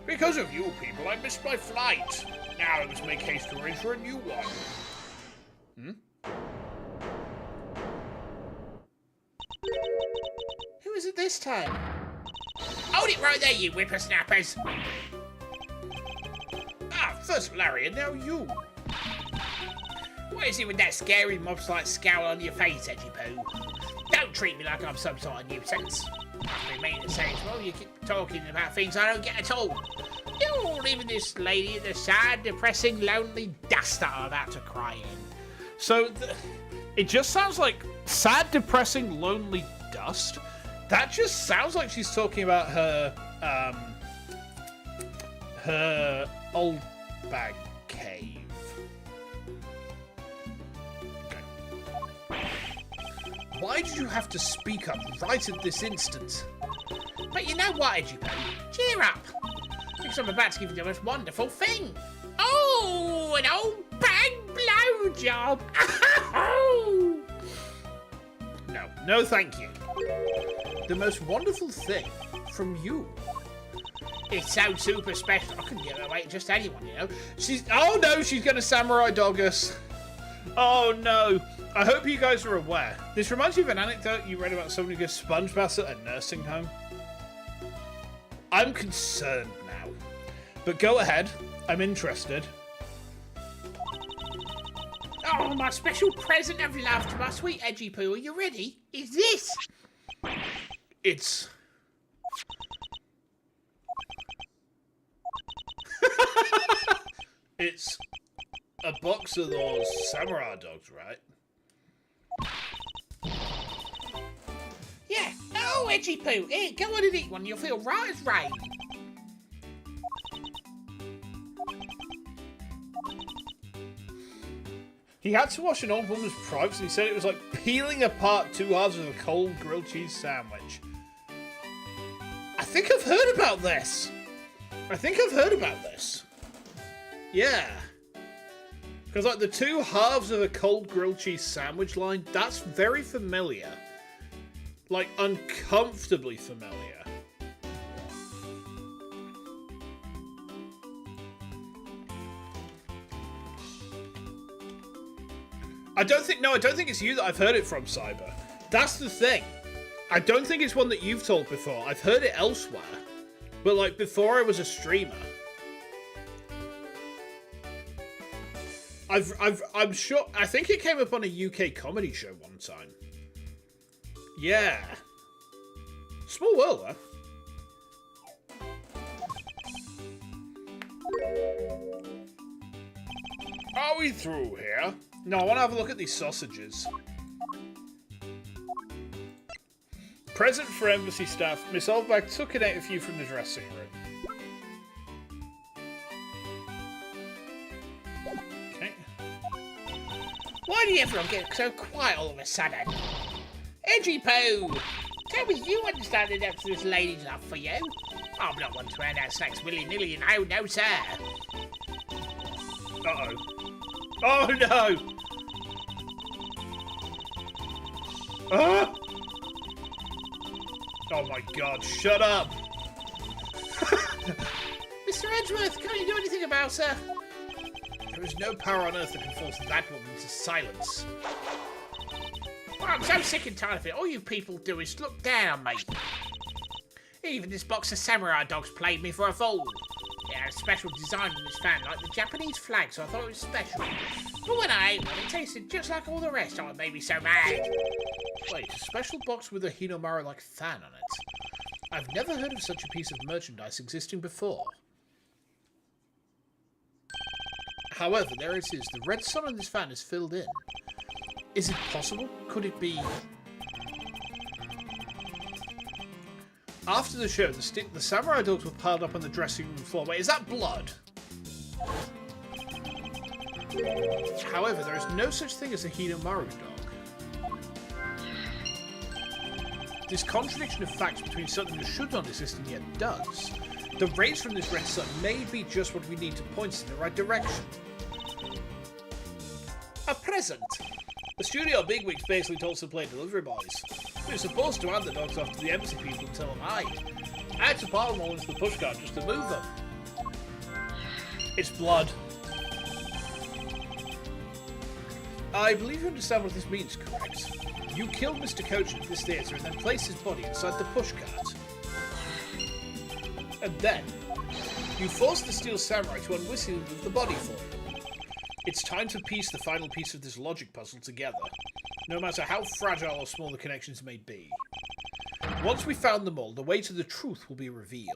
Because of you people, I missed my flight. Now I must make haste to arrange for a new one. Who is it this time? Hold it right there, you whippersnappers. Ah, first Larry, and now you. What is it with that scary mobs-like scowl on your face, Edgy Poo? Don't treat me like I'm some sort of nuisance. I've been meaning to say as well, you keep talking about things I don't get at all. You're leaving this lady in the sad, depressing, lonely dust that I'm about to cry in. So, it just sounds like sad, depressing, lonely dust. That just sounds like she's talking about her old bag cave. Okay. Why did you have to speak up right at this instant? But you know what, Edgy Poo? Cheer up. Because I'm about to give you the most wonderful thing. Oh, an old bang blowjob. No, thank you. The most wonderful thing from you. It's so super special. I couldn't give it away to just anyone, you know. Oh no, she's gonna samurai dog us. Oh no. I hope you guys are aware. This reminds me of an anecdote you read about someone who gets sponge baths at a nursing home. I'm concerned now. But go ahead. I'm interested. Oh, my special present of love to my sweet Edgy Poo. Are you ready? Is this? It's... It's a box of those samurai dogs, right? Yeah. Oh, Edgy Poo. Here, go on and eat one. You'll feel right as rain. He had to wash an old woman's privates and he said it was like peeling apart two halves of a cold grilled cheese sandwich. I think I've heard about this. Yeah. Because like the two halves of a cold grilled cheese sandwich line, that's very familiar. Like uncomfortably familiar. I don't think it's you that I've heard it from, Cyber. That's the thing. I don't think it's one that you've told before. I've heard it elsewhere. But like before I was a streamer. I'm sure, I think it came up on a UK comedy show one time. Yeah. Small world, huh? Are we through here? No, I want to have a look at these sausages. Present for embassy staff. Miss Oldbag took it out of you from the dressing room. Okay. Why do everyone get so quiet all of a sudden? Edgy Poo! Tell me you understand the depth of this lady's love for you. I'm not one to hand out snacks willy-nilly, and oh no, sir. Uh-oh. Oh no! Ah! Oh my god, shut up! Mr. Edgeworth, can't you do anything about her? There is no power on earth that can force that woman to silence. Well, I'm so sick and tired of it. All you people do is look down on me. Even this box of samurai dogs played me for a fool. It had a special design on this fan, like the Japanese flag, so I thought it was special. But when I ate one, it tasted just like all the rest. Oh, it made me so mad. Wait, a special box with a Hinamaru-like fan on it. I've never heard of such a piece of merchandise existing before. However, there it is. The red sun on this fan is filled in. Is it possible? Could it be... After the show, the samurai dogs were piled up on the dressing room floor. Wait, is that blood? However, there is no such thing as a Hinamaru dog. This contradiction of facts between something that should not exist and yet does. The rays from this red sun may be just what we need to point us in the right direction. A present. The studio bigwigs basically told us to play delivery boys. We were supposed to hand the dogs off to the embassy people and tell them hi. I had to pile them all into the pushcart just to move them. It's blood. I believe you understand what this means, correct? You killed Mr. Kojin at this theatre and then placed his body inside the pushcart. And then, you forced the Steel Samurai to unwittingly move the body for you. It's time to piece the final piece of this logic puzzle together, no matter how fragile or small the connections may be. Once we found them all, the way to the truth will be revealed.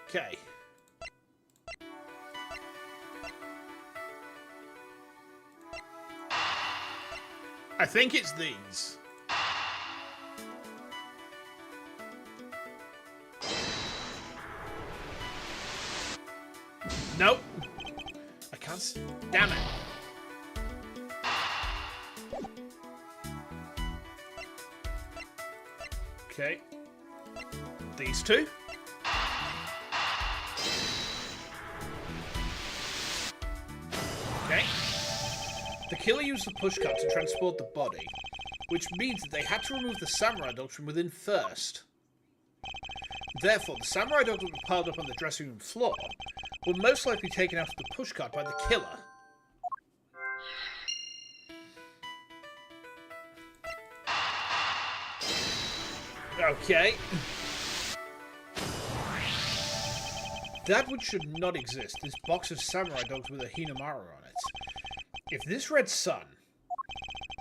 Okay. I think it's these. Nope. I can't see. Damn it. Okay. These two. Okay. The killer used the pushcart to transport the body, which means that they had to remove the samurai dogs from within first. Therefore, the samurai dogs that were piled up on the dressing room floor were most likely taken out of the pushcart by the killer. Okay. That which should not exist, this box of samurai dogs with a Hinamaru on it. If this red sun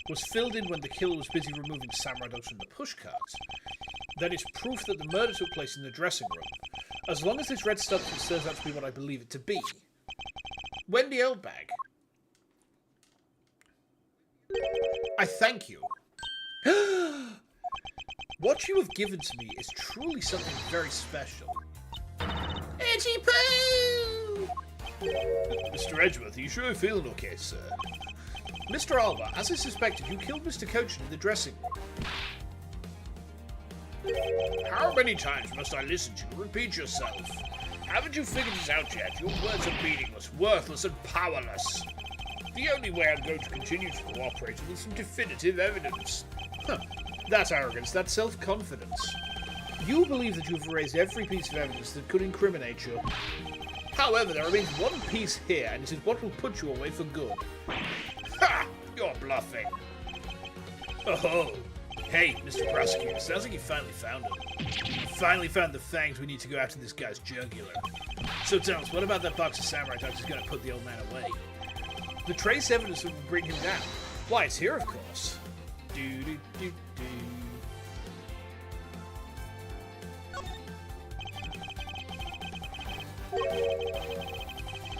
was filled in when the killer was busy removing samurai dogs from the pushcart, then it's proof that the murder took place in the dressing room, as long as this red substance turns out to be what I believe it to be. Wendy Oldbag. I thank you. What you have given to me is truly something very special. Edgy poo! Mr. Edgeworth, are you sure you're feeling okay, sir? Mr. Alba, as I suspected, you killed Mr. Cochin in the dressing room. How many times must I listen to you repeat yourself? Haven't you figured this out yet? Your words are meaningless, worthless, and powerless. The only way I'm going to continue to cooperate is with some definitive evidence. Huh. That's arrogance, that's self-confidence. You believe that you've raised every piece of evidence that could incriminate you. However, there remains one piece here, and it is what will put you away for good. Ha! You're bluffing. Oh, hey, Mr. Prosecutor, sounds like you finally found him. You finally found the fangs we need to go after this guy's jugular. So tell us, what about that box of samurai dogs is going to put the old man away? The trace evidence that will bring him down. Why, it's here, of course. Do-do-do-do.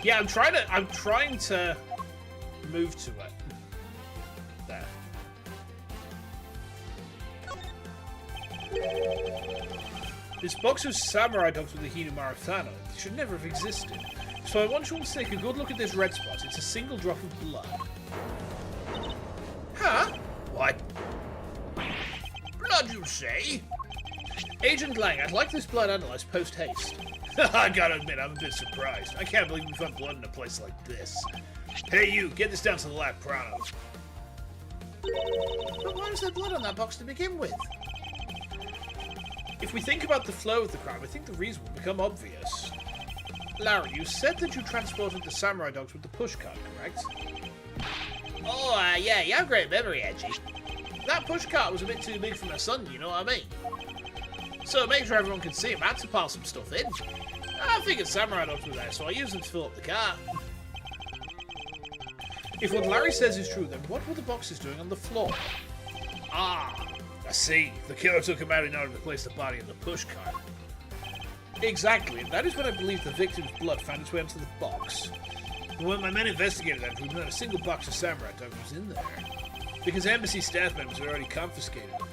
Yeah, I'm trying to move to it. There. This box of samurai dogs with the Hinamaru fan on it should never have existed. So I want you all to take a good look at this red spot. It's a single drop of blood. Huh? What? Blood, you say? Agent Lang, I'd like this blood analyzed post-haste. I gotta admit, I'm a bit surprised. I can't believe we found blood in a place like this. Hey, you, get this down to the lab, Prano. But why was there blood on that box to begin with? If we think about the flow of the crime, I think the reason will become obvious. Larry, you said that you transported the samurai dogs with the pushcart, correct? Oh, yeah, you have great memory, Edgy. That pushcart was a bit too big for my son, you know what I mean? So to make sure everyone could see him, I had to pile some stuff in. I figured samurai dogs were there, so I used them to fill up the cart. If what Larry says is true, then what were the boxes doing on the floor? Ah, I see. The killer took him out in order to place the body in the pushcart. Exactly, and that is when I believe the victim's blood found its way into the box. But when my men investigated that room, not a single box of samurai dogs was in there. Because embassy staff members had already confiscated them.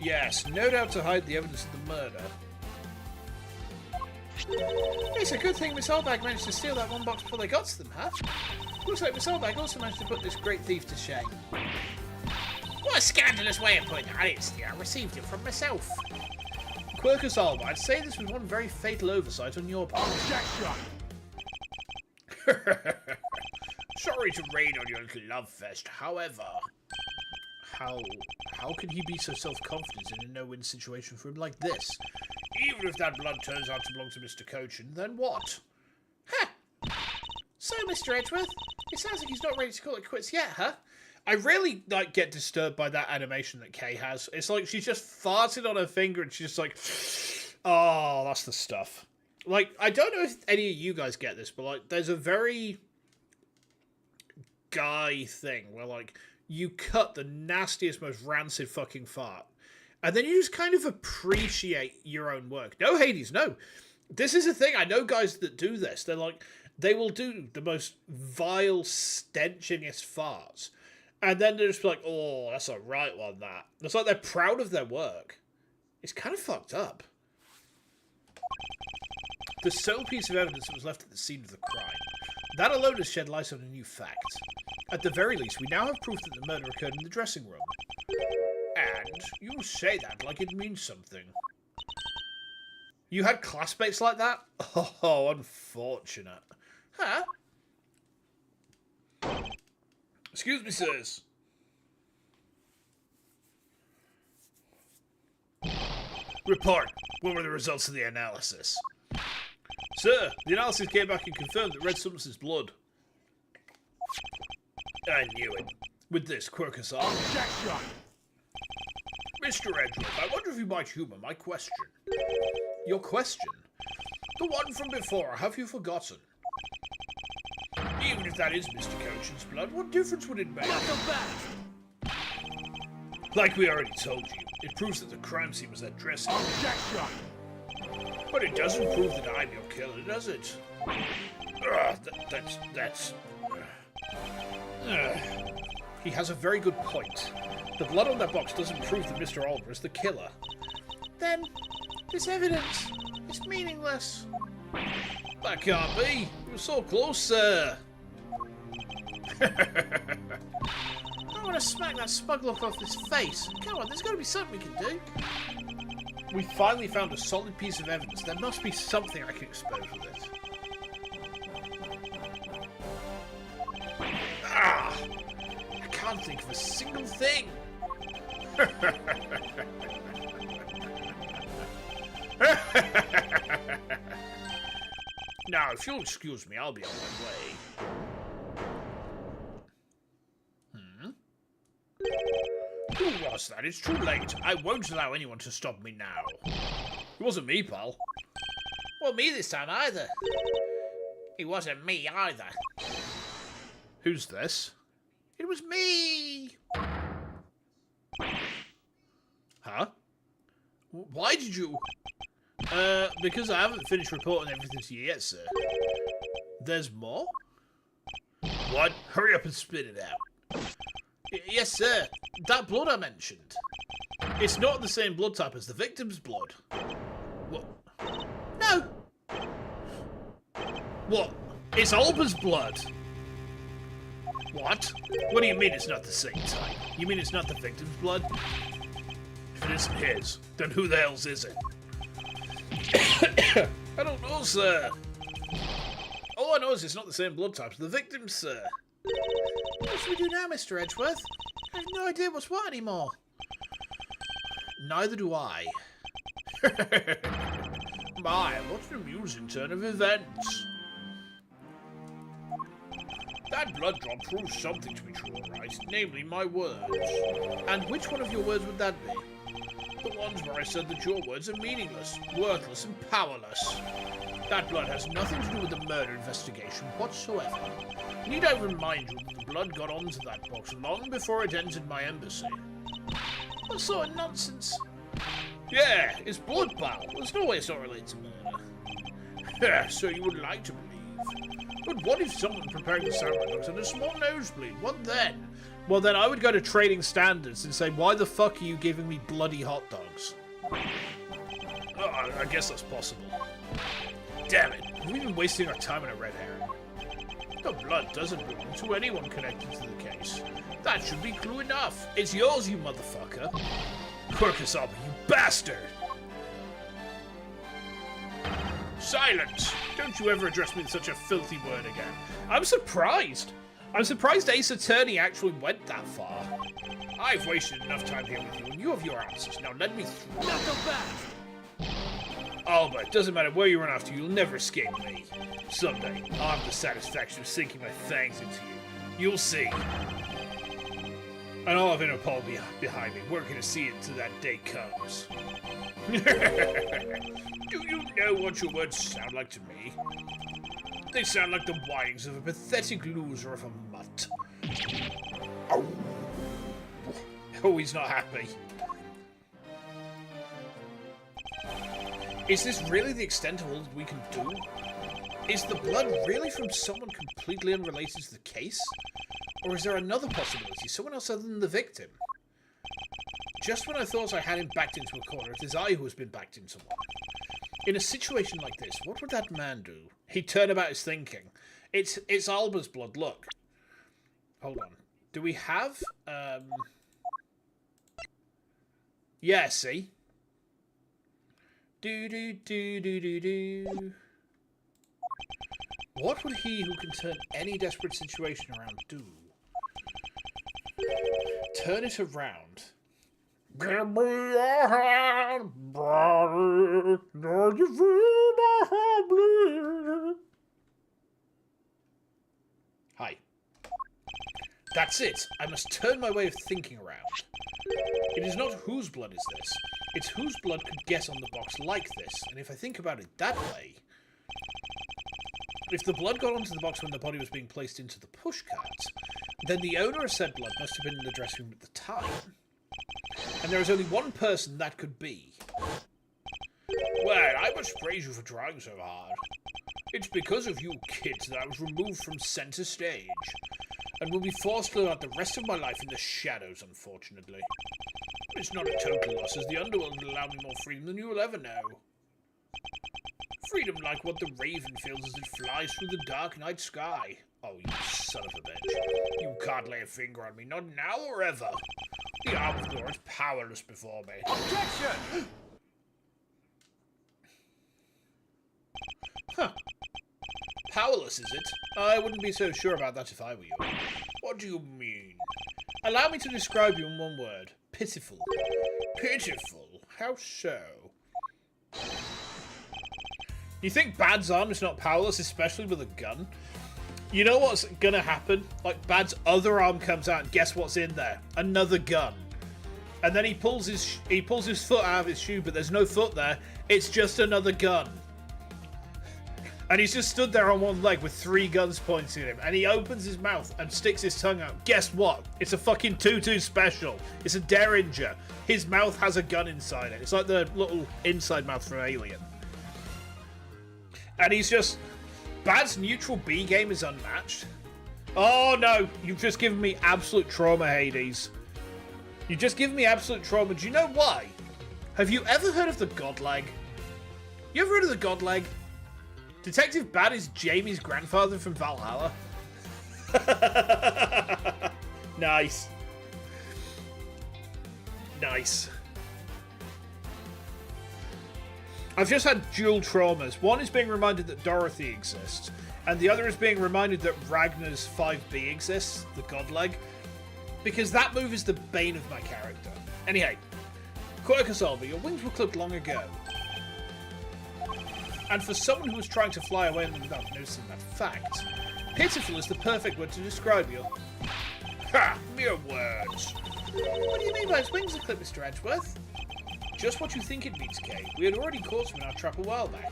Yes, no doubt to hide the evidence of the murder. It's a good thing Miss Oldbag managed to steal that one box before they got to them, huh? Looks like Miss Oldbag also managed to put this great thief to shame. What a scandalous way of putting it. I didn't steal, I received it from myself. Quirkus Alba, I'd say this was one very fatal oversight on your part. Objection! Sorry to rain on your little love fest, however... How can he be so self-confident in a no-win situation for him like this? Even if that blood turns out to belong to Mr. Cochin, then what? Huh. So, Mr. Edgeworth, it sounds like he's not ready to call it quits yet, huh? I really, like, get disturbed by that animation that Kay has. It's like she's just farted on her finger and she's just like, oh, that's the stuff. Like, I don't know if any of you guys get this, but, like, there's a very guy thing where, like, you cut the nastiest, most rancid fucking fart, and then you just kind of appreciate your own work. No, Hades, no. This is a thing. I know guys that do this. They're like, they will do the most vile, stenchingest farts, and then they're just like, oh, that's a right one, that. It's like they're proud of their work. It's kind of fucked up. The sole piece of evidence that was left at the scene of the crime. That alone has shed light on a new fact. At the very least, we now have proof that the murder occurred in the dressing room. And you say that like it means something. You had classmates like that? Oh, unfortunate. Huh? Excuse me, sirs. Report. What were the results of the analysis? Sir, the analysis came back and confirmed that red substance is blood. I knew it. With this, Quirkus arm. Objection! Mr. Edgeworth, I wonder if you might humour my question. Your question? The one from before, have you forgotten? Even if that is Mr. Cochin's blood, what difference would it make? Like we already told you, it proves that the crime scene was that dressing room. Objection! But it doesn't prove that I'm your killer, does it? That's... He has a very good point. The blood on that box doesn't prove that Mr. Oliver is the killer. Then, this evidence is meaningless. That can't be. You were so close, sir. I want to smack that smug look off his face. Come on, there's got to be something we can do. We finally found a solid piece of evidence. There must be something I can expose with it. Ah! I can't think of a single thing. Now, if you'll excuse me, I'll be on my way. Who was that? It's too late. I won't allow anyone to stop me now. It wasn't me, pal. Well, me this time either. It wasn't me either. Who's this? It was me. Huh? Why did you... because I haven't finished reporting everything to you yet, sir. There's more? What? Hurry up and spit it out. Yes, sir. That blood I mentioned. It's not the same blood type as the victim's blood. What? No. What? It's Alba's blood. What? What do you mean it's not the same type? You mean it's not the victim's blood? If it isn't his, then who the hell's is it? I don't know, sir. All I know is it's not the same blood type as the victim's, sir. What should we do now, Mr. Edgeworth? I have no idea what's what anymore. Neither do I. My, what an amusing turn of events. That blood drop proves something to be true, all right, namely my words. And which one of your words would that be? The ones where I said that your words are meaningless, worthless, and powerless. That blood has nothing to do with the murder investigation whatsoever. Need I remind you that the blood got onto that box long before it entered my embassy? What sort of nonsense? Yeah, it's blood, pal. There's no way it's not related to murder. So you would like to believe. But what if someone preparing the ceremony looks at a small nosebleed? What then? Well, then I would go to Trading Standards and say, why the fuck are you giving me bloody hot dogs? Oh, I guess that's possible. Damn it. We've been wasting our time on a red herring. The blood doesn't belong to anyone connected to the case. That should be clue enough. It's yours, you motherfucker. Quirkus Alba, you bastard! Silence! Don't you ever address me with such a filthy word again. I'm surprised. I'm surprised Ace Attorney actually went that far. I've wasted enough time here with you, and you have your answers. Now let me through. Not so fast! Albert, doesn't matter where you run after, you'll never escape me. Someday, I'll have the satisfaction of sinking my fangs into you. You'll see. And I'll have Interpol behind me, working to see it until that day comes. Do you know what your words sound like to me? They sound like the whinings of a pathetic loser of a mutt. Oh, he's not happy. Is this really the extent of all that we can do? Is the blood really from someone completely unrelated to the case? Or is there another possibility, someone else other than the victim? Just when I thought I had him backed into a corner, it is I who has been backed into one. In a situation like this, what would that man do? He'd turn about his thinking. It's Alba's blood, look. Hold on. Do we have, yeah, see? Do. What would he who can turn any desperate situation around do? Turn it around. Give me your hand, buddy. Don't you feel my heart bleed? Hi. That's it. I must turn my way of thinking around. It is not whose blood is this. It's whose blood could get on the box like this. And if I think about it that way... If the blood got onto the box when the body was being placed into the pushcart, then the owner of said blood must have been in the dressing room at the time. And there is only one person that could be. Well, I must praise you for trying so hard. It's because of you kids that I was removed from centre stage, and will be forced to live out the rest of my life in the shadows, unfortunately. It's not a total loss, as the underworld will allow me more freedom than you will ever know. Freedom like what the raven feels as it flies through the dark night sky. Oh, you son of a bitch. You can't lay a finger on me, not now or ever. The arm of law is powerless before me. Objection! Huh. Powerless, is it? I wouldn't be so sure about that if I were you. What do you mean? Allow me to describe you in one word. Pitiful. Pitiful? How so? You think Bad's arm is not powerless, especially with a gun? You know what's gonna happen? Like, Bad's other arm comes out and guess what's in there? Another gun. And then he pulls his foot out of his shoe, but there's no foot there. It's just another gun. And he's just stood there on one leg with 3 guns pointing at him. And he opens his mouth and sticks his tongue out. Guess what? It's a fucking 2-2 special. It's a Derringer. His mouth has a gun inside it. It's like the little inside mouth from Alien. And he's just... Bad's neutral B game is unmatched. Oh no, you've just given me absolute trauma, Hades. You've just given me absolute trauma. Do you know why? Have you ever heard of the Godleg? You ever heard of the Godleg? Detective Bad is Jamie's grandfather from Valhalla. Nice. Nice. I've just had dual traumas. One is being reminded that Dorothy exists, and the other is being reminded that Ragnar's 5B exists, the Godleg, because that move is the bane of my character. Anyhow, Quercus Alba, your wings were clipped long ago. And for someone who was trying to fly away without noticing that fact, pitiful is the perfect word to describe you. Ha! Mere words. What do you mean by his wings are clipped, Mr. Edgeworth? Just what you think it means, Kay. We had already caught him in our trap a while back,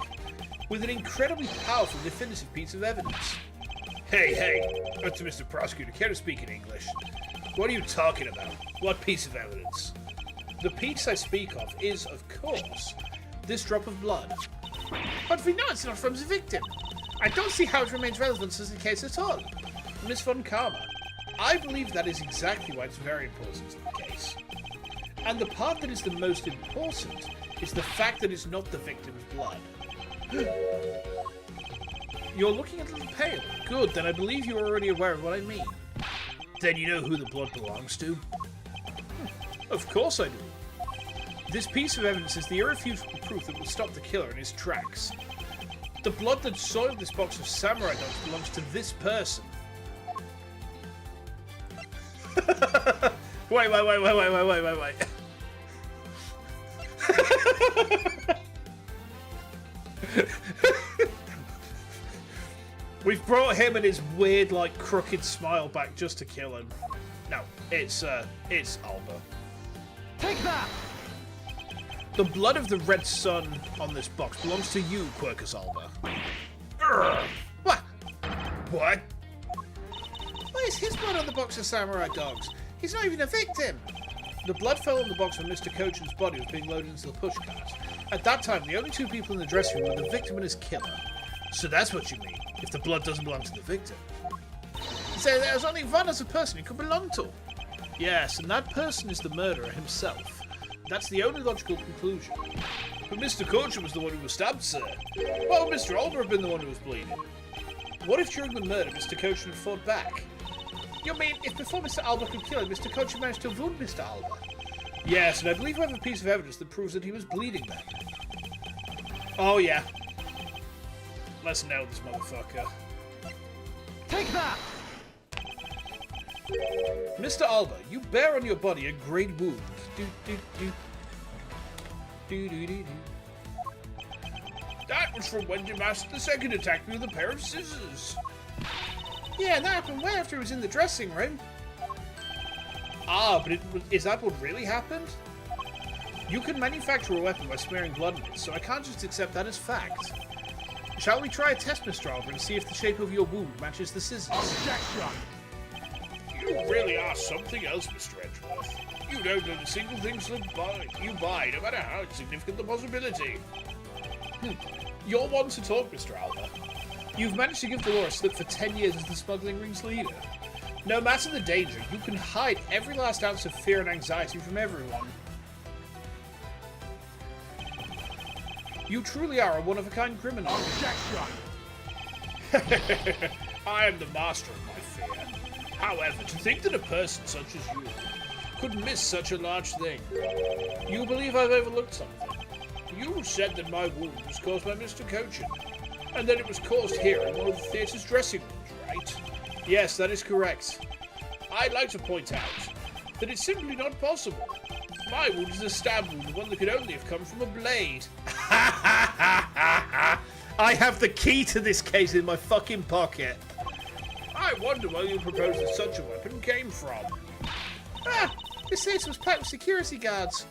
with an incredibly powerful definitive piece of evidence. Hey, that's Mr. Prosecutor. Care to speak in English? What are you talking about? What piece of evidence? The piece I speak of is, of course, this drop of blood. But we know it's not from the victim. I don't see how it remains relevant to the case at all. Miss Von Karma, I believe that is exactly why it's very important to the case. And the part that is the most important is the fact that it's not the victim's blood. You're looking a little pale. Good, then I believe you're already aware of what I mean. Then you know who the blood belongs to? Of course I do. This piece of evidence is the irrefutable proof that will stop the killer in his tracks. The blood that soiled this box of samurai dogs belongs to this person. Wait. We've brought him and his weird, like, crooked smile back just to kill him. No, it's Alba. Take that! The blood of the red sun on this box belongs to you, Quercus Alba. Urgh. What? What? Why is his blood on the box of samurai dogs? He's not even a victim. The blood fell on the box when Mr. Cochin's body was being loaded into the pushcart. At that time, the only two people in the dressing room were the victim and his killer. So that's what you mean, if the blood doesn't belong to the victim. So there's only one other person it could belong to. Yes, and that person is the murderer himself. That's the only logical conclusion. But Mr. Cochin was the one who was stabbed, sir. Well, Mr. Alba had been the one who was bleeding. What if during the murder, Mr. Cochin had fought back? You mean, if before Mr. Alba could kill him, Mr. Cochin managed to wound Mr. Alba? Yes, and I believe I have a piece of evidence that proves that he was bleeding then. Oh, yeah. Let's nail this motherfucker. Take that! Mr. Alba, you bear on your body a great wound. That was from when Master II attacked me with a pair of scissors. Yeah, and that happened way after he was in the dressing room. Ah, but is that what really happened? You can manufacture a weapon by smearing blood on it, so I can't just accept that as fact. Shall we try a test, Mr. Alba, and see if the shape of your wound matches the scissors? Objection! You really are something else, Mr. Edgeworth. You don't know the single things that you buy, no matter how insignificant the possibility. You're one to talk, Mr. Alba. You've managed to give the law a slip for 10 years as the smuggling ring's leader. No matter the danger, you can hide every last ounce of fear and anxiety from everyone. You truly are a one-of-a-kind criminal. Objection! I am the master of my fear. However, to think that a person such as you could miss such a large thing. You believe I've overlooked something. You said that my wound was caused by Mr. Cochin, and that it was caused here in one of the theatre's dressing rooms, right? Yes, that is correct. I'd like to point out that it's simply not possible. My wound is a stab wound, one that could only have come from a blade. I have the key to this case in my fucking pocket. I wonder where you propose that such a weapon came from. Ah! This theatre was packed with security guards.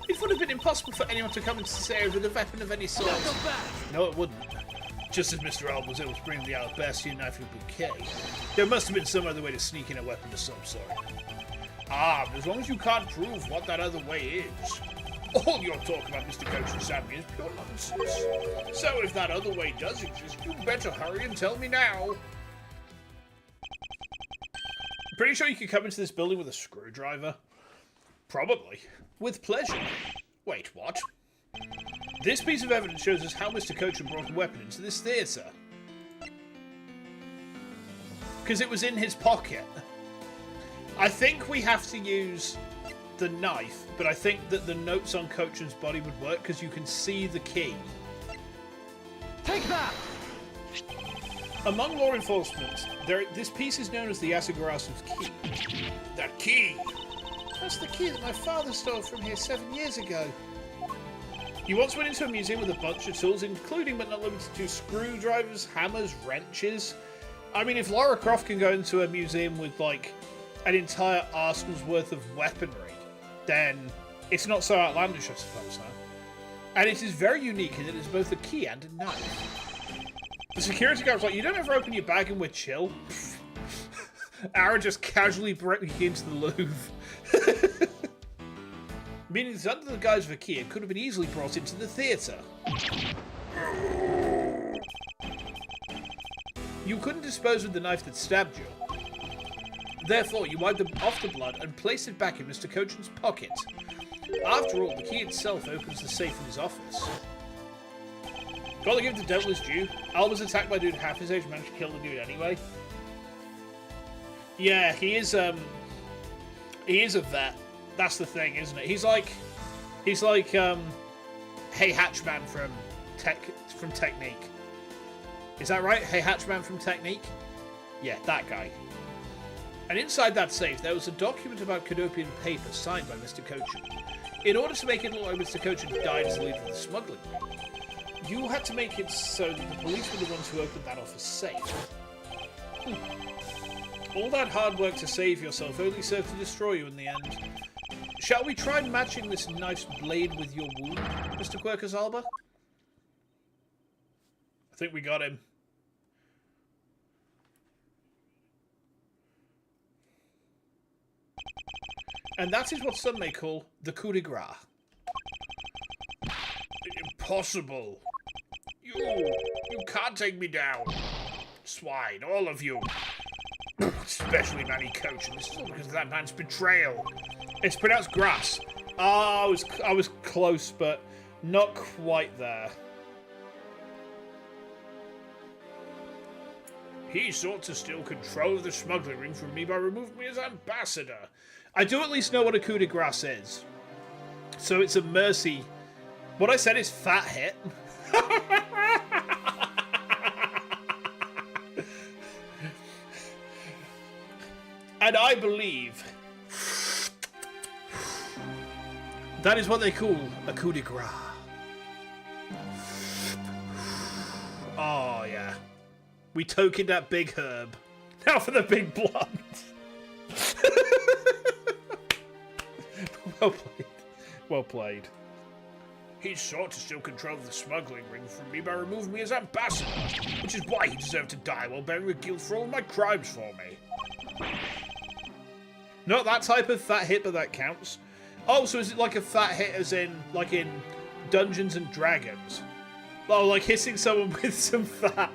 It would have been impossible for anyone to come into this area with a weapon of any sort. No, it wouldn't. Just as Mr. Alba was able to bring the Alabastian knife and bouquet, there must have been some other way to sneak in a weapon of some sort. Ah, but as long as you can't prove what that other way is, all your talk about Mr. Cochin Sammy is pure nonsense. So if that other way does exist, you better hurry and tell me now. Pretty sure you could come into this building with a screwdriver? Probably. With pleasure. Wait, what? This piece of evidence shows us how Mr. Cochin brought a weapon into this theatre. Because it was in his pocket. I think we have to use the knife, but I think that the notes on Cochin's body would work because you can see the key. Take that! Among law enforcement, this piece is known as the Yasugarasu's key. That key! That's the key that my father stole from here 7 years ago. You once went into a museum with a bunch of tools, including but not limited to screwdrivers, hammers, wrenches. I mean, if Lara Croft can go into a museum with, like, an entire arsenal's worth of weaponry, then it's not so outlandish, I suppose, huh? And it is very unique in that it is both a key and a knife. The security guard was like, you don't ever open your bag and we're chill? Aaron just casually breaking into the Louvre. Meaning that under the guise of a key, it could have been easily brought into the theatre. You couldn't dispose of the knife that stabbed you. Therefore, you wiped off the blood and placed it back in Mr. Cochin's pocket. After all, the key itself opens the safe in his office. Gotta give the devil his due. Alba's attacked by a dude half his age, managed to kill the dude anyway. Yeah, he is a vet. That's the thing, isn't it? He's like, hey Hatchman from from Technique. Is that right? Hey Hatchman from Technique? Yeah, that guy. And inside that safe, there was a document about Canopian paper signed by Mr. Cochin. In order to make it look like Mr. Cochin died as the leader of the smuggling group, you had to make it so that the police were the ones who opened that office safe. All that hard work to save yourself only served to destroy you in the end. Shall we try matching this knife's blade with your wound, Mr. Quercus Alba? I think we got him. And that is what some may call the coup de grace. Impossible. You can't take me down. Swine, all of you. Especially Manny Coach, and this is all because of that man's betrayal. It's pronounced grass. I was close, but not quite there. He sought to steal control of the smuggling ring from me by removing me as ambassador. I do at least know what a coup de grace is. So it's a mercy. What I said is fat hit. And I believe that is what they call a coup de grace. Oh, yeah. We tokened that big herb. Now for the big blunt. Well played. Well played. He sought to steal control of the smuggling ring from me by removing me as ambassador, which is why he deserved to die while bearing the guilt for all my crimes for me. Not that type of fat hit, but that counts. Oh, so is it like a fat hit as in, like in Dungeons and Dragons? Oh, like hitting someone with some fat.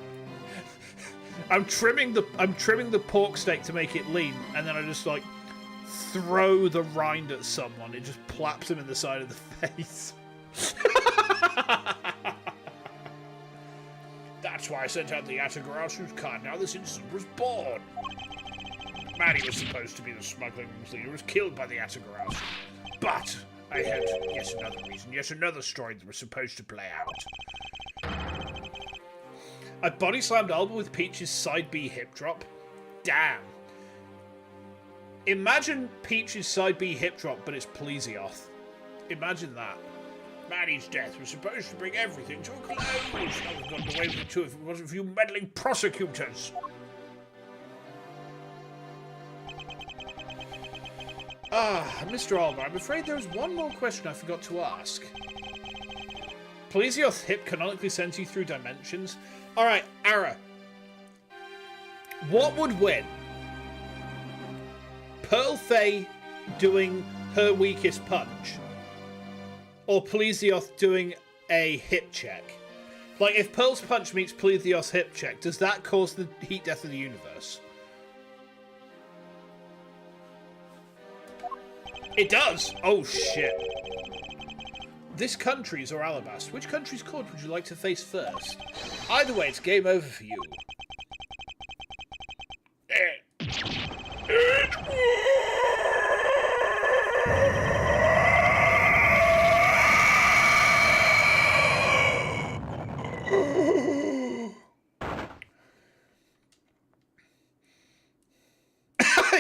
I'm trimming the pork steak to make it lean, and then I just like throw the rind at someone. It just plaps him in the side of the face. That's why I sent out the Atagarasu's card. Now this incident was born. Manny was supposed to be the smuggling ring's leader, was killed by the Atagarasu. But I had yet another reason, yet another story that was supposed to play out. I body slammed Alba with Peach's side B hip drop. Damn. Imagine Peach's side B hip drop, but it's Plesioth. Imagine that. Manny's death was supposed to bring everything to a close. I would have gotten away with it too if it wasn't for you meddling prosecutors. Mr. Alba, I'm afraid there was one more question I forgot to ask. Plesioth's hip canonically sends you through dimensions. Alright, Ara. What would win? Pearl Faye doing her weakest punch? Or Plesioth doing a hip check? Like, if Pearl's punch meets Plesioth's hip check, does that cause the heat death of the universe? It does! Oh, shit. This country's or Alabast. Which country's court would you like to face first? Either way, it's game over for you.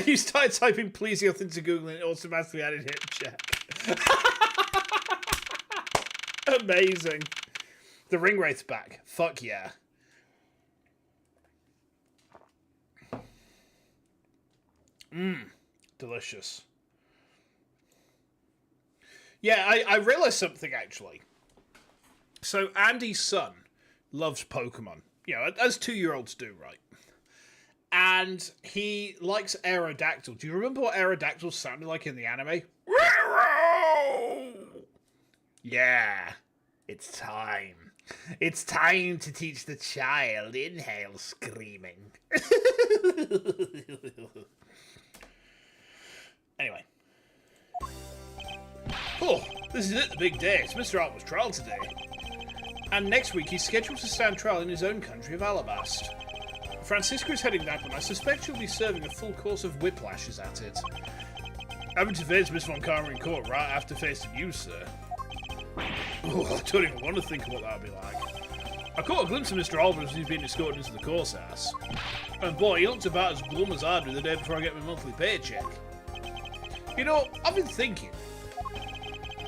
You started typing Plesioth into Google and it automatically added hip check. Amazing. The ring wraith's back. Fuck yeah. Delicious. Yeah, I realised something actually. So Andy's son loves Pokemon. You know, as 2-year-olds do, right? And he likes Aerodactyl. Do you remember what Aerodactyl sounded like in the anime? Yeah. It's time. It's time to teach the child inhale screaming. Anyway. Oh, this is it, the big day. It's Mr. Alba's trial today. And next week he's scheduled to stand trial in his own country of Alabast. Francisca is heading that one. I suspect she'll be serving a full course of whiplashes at it. Having to face Miss Von Karma in court right after facing you, sir. Oh, I don't even want to think of what that would be like. I caught a glimpse of Mr. Albert as he's being escorted into the course house. And boy, he looked about as glum as I'd be the day before I get my monthly paycheck. You know, I've been thinking.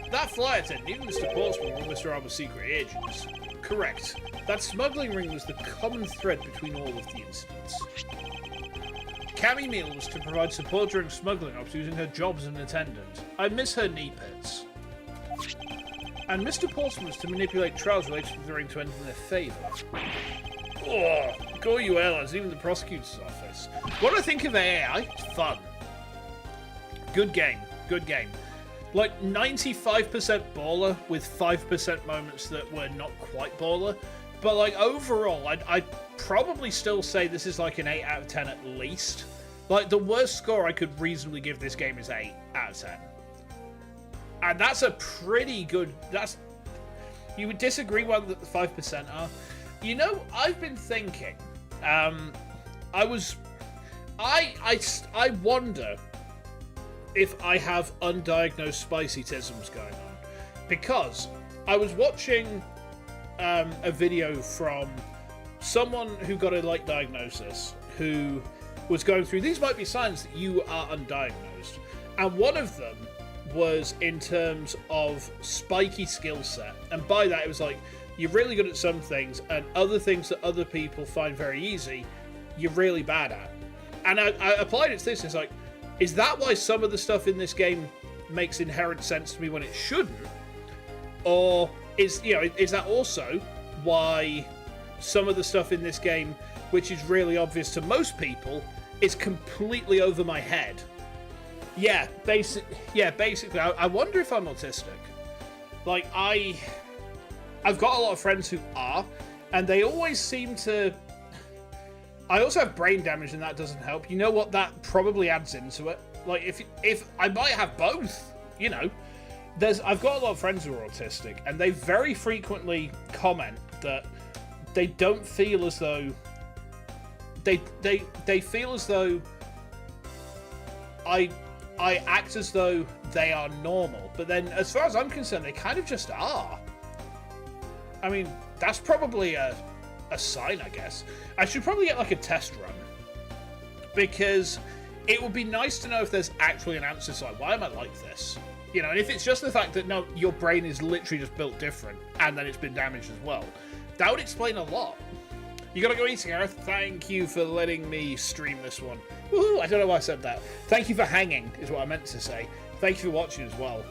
That flight attendant, even Mr. Portsmouth, were Mr. Albert's secret agents. Correct. That smuggling ring was the common thread between all of the incidents. Cammy Meal was to provide support during smuggling ops using her job as an attendant. I miss her knee pads. And Mr. Portsmouth was to manipulate trials related to the ring to end in their favour. Oh, go you airlines, even the prosecutor's office. What do I think of AI? It's fun. Good game. Good game. Like 95% baller with 5% moments that were not quite baller. But like overall, I'd probably still say this is like an 8 out of 10 at least. Like the worst score I could reasonably give this game is 8 out of 10. And that's a pretty good... You would disagree with that the 5% are? You know, I've been thinking... I wonder if I have undiagnosed spicy-tisms going on. Because I was watching a video from someone who got a light diagnosis, who was going through, these might be signs that you are undiagnosed. And one of them was in terms of spiky skill set. And by that, it was like, you're really good at some things, and other things that other people find very easy, you're really bad at. And I applied it to this, it's like, is that why some of the stuff in this game makes inherent sense to me when it shouldn't? Or is that also why some of the stuff in this game, which is really obvious to most people, is completely over my head? Yeah, basically, I wonder if I'm autistic. Like, I've got a lot of friends who are, and they always seem to... I also have brain damage, and that doesn't help. You know what? That probably adds into it. Like, if I might have both, you know. I've got a lot of friends who are autistic, and they very frequently comment that they don't feel as though... They feel as though I act as though they are normal. But then, as far as I'm concerned, they kind of just are. I mean, that's probably a sign, I guess. I should probably get, like, a test run. Because it would be nice to know if there's actually an answer to, like, why am I like this? You know, and if it's just the fact that, no, your brain is literally just built different, and then it's been damaged as well, that would explain a lot. You gotta go eating, Gareth. Thank you for letting me stream this one. Woohoo! I don't know why I said that. Thank you for hanging, is what I meant to say. Thank you for watching as well.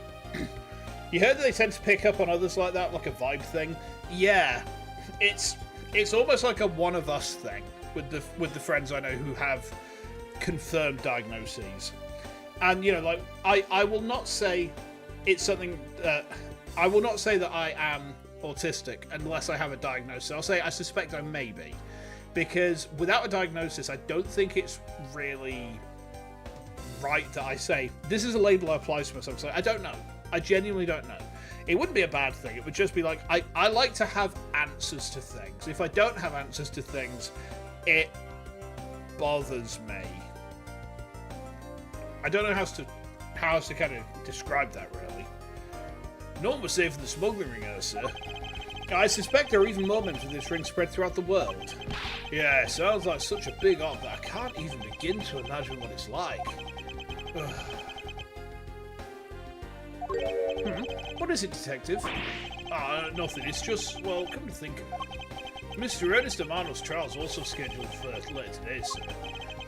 You heard that they tend to pick up on others like that, like a vibe thing? Yeah. It's almost like a one of us thing with the friends I know who have confirmed diagnoses. And, you know, like, I will not say it's something... I will not say that I am autistic unless I have a diagnosis. I'll say I suspect I may be. Because without a diagnosis, I don't think it's really right that I say, this is a label I apply to myself. So I don't know. I genuinely don't know. It wouldn't be a bad thing. It would just be like, I like to have answers to things. If I don't have answers to things, it bothers me. I don't know how else to kind of describe that, really. No one was saved from the smuggling ring, sir. I suspect there are even more members of this ring spread throughout the world. Yeah, sounds like such a big op that I can't even begin to imagine what it's like. What is it, Detective? Nothing. It's just, well, come to think of it. Mr. Ernest Amano's trial is also scheduled for later today, sir.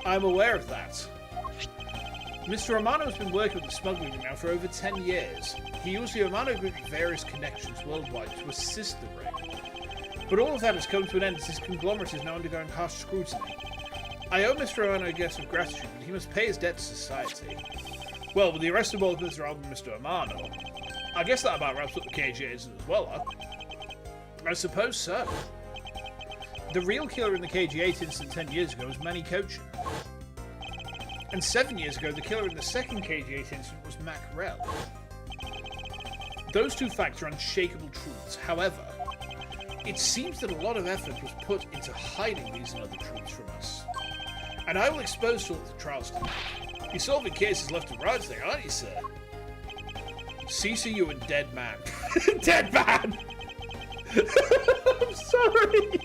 I'm aware of that. Mr. Amano has been working with the smuggling ring now for over 10 years. He used the Amano Group with various connections worldwide to assist the ring. But all of that has come to an end as his conglomerate is now undergoing harsh scrutiny. I owe Mr. Amano a guest of gratitude, but he must pay his debt to society. Well, with the arrest of both Mr. Alban and Mr. Amano, I guess that about wraps up the KGA incident as well, huh? I suppose so. The real killer in the KG8 incident 10 years ago was Manny Cochin. And 7 years ago, the killer in the second KG8 incident was Mackerel. Those two facts are unshakable truths. However, it seems that a lot of effort was put into hiding these and other truths from us. And I will expose all the trials to you. You're solving cases left and right thing, aren't you, sir? CCU and Dead Man. Dead Man! I'm sorry.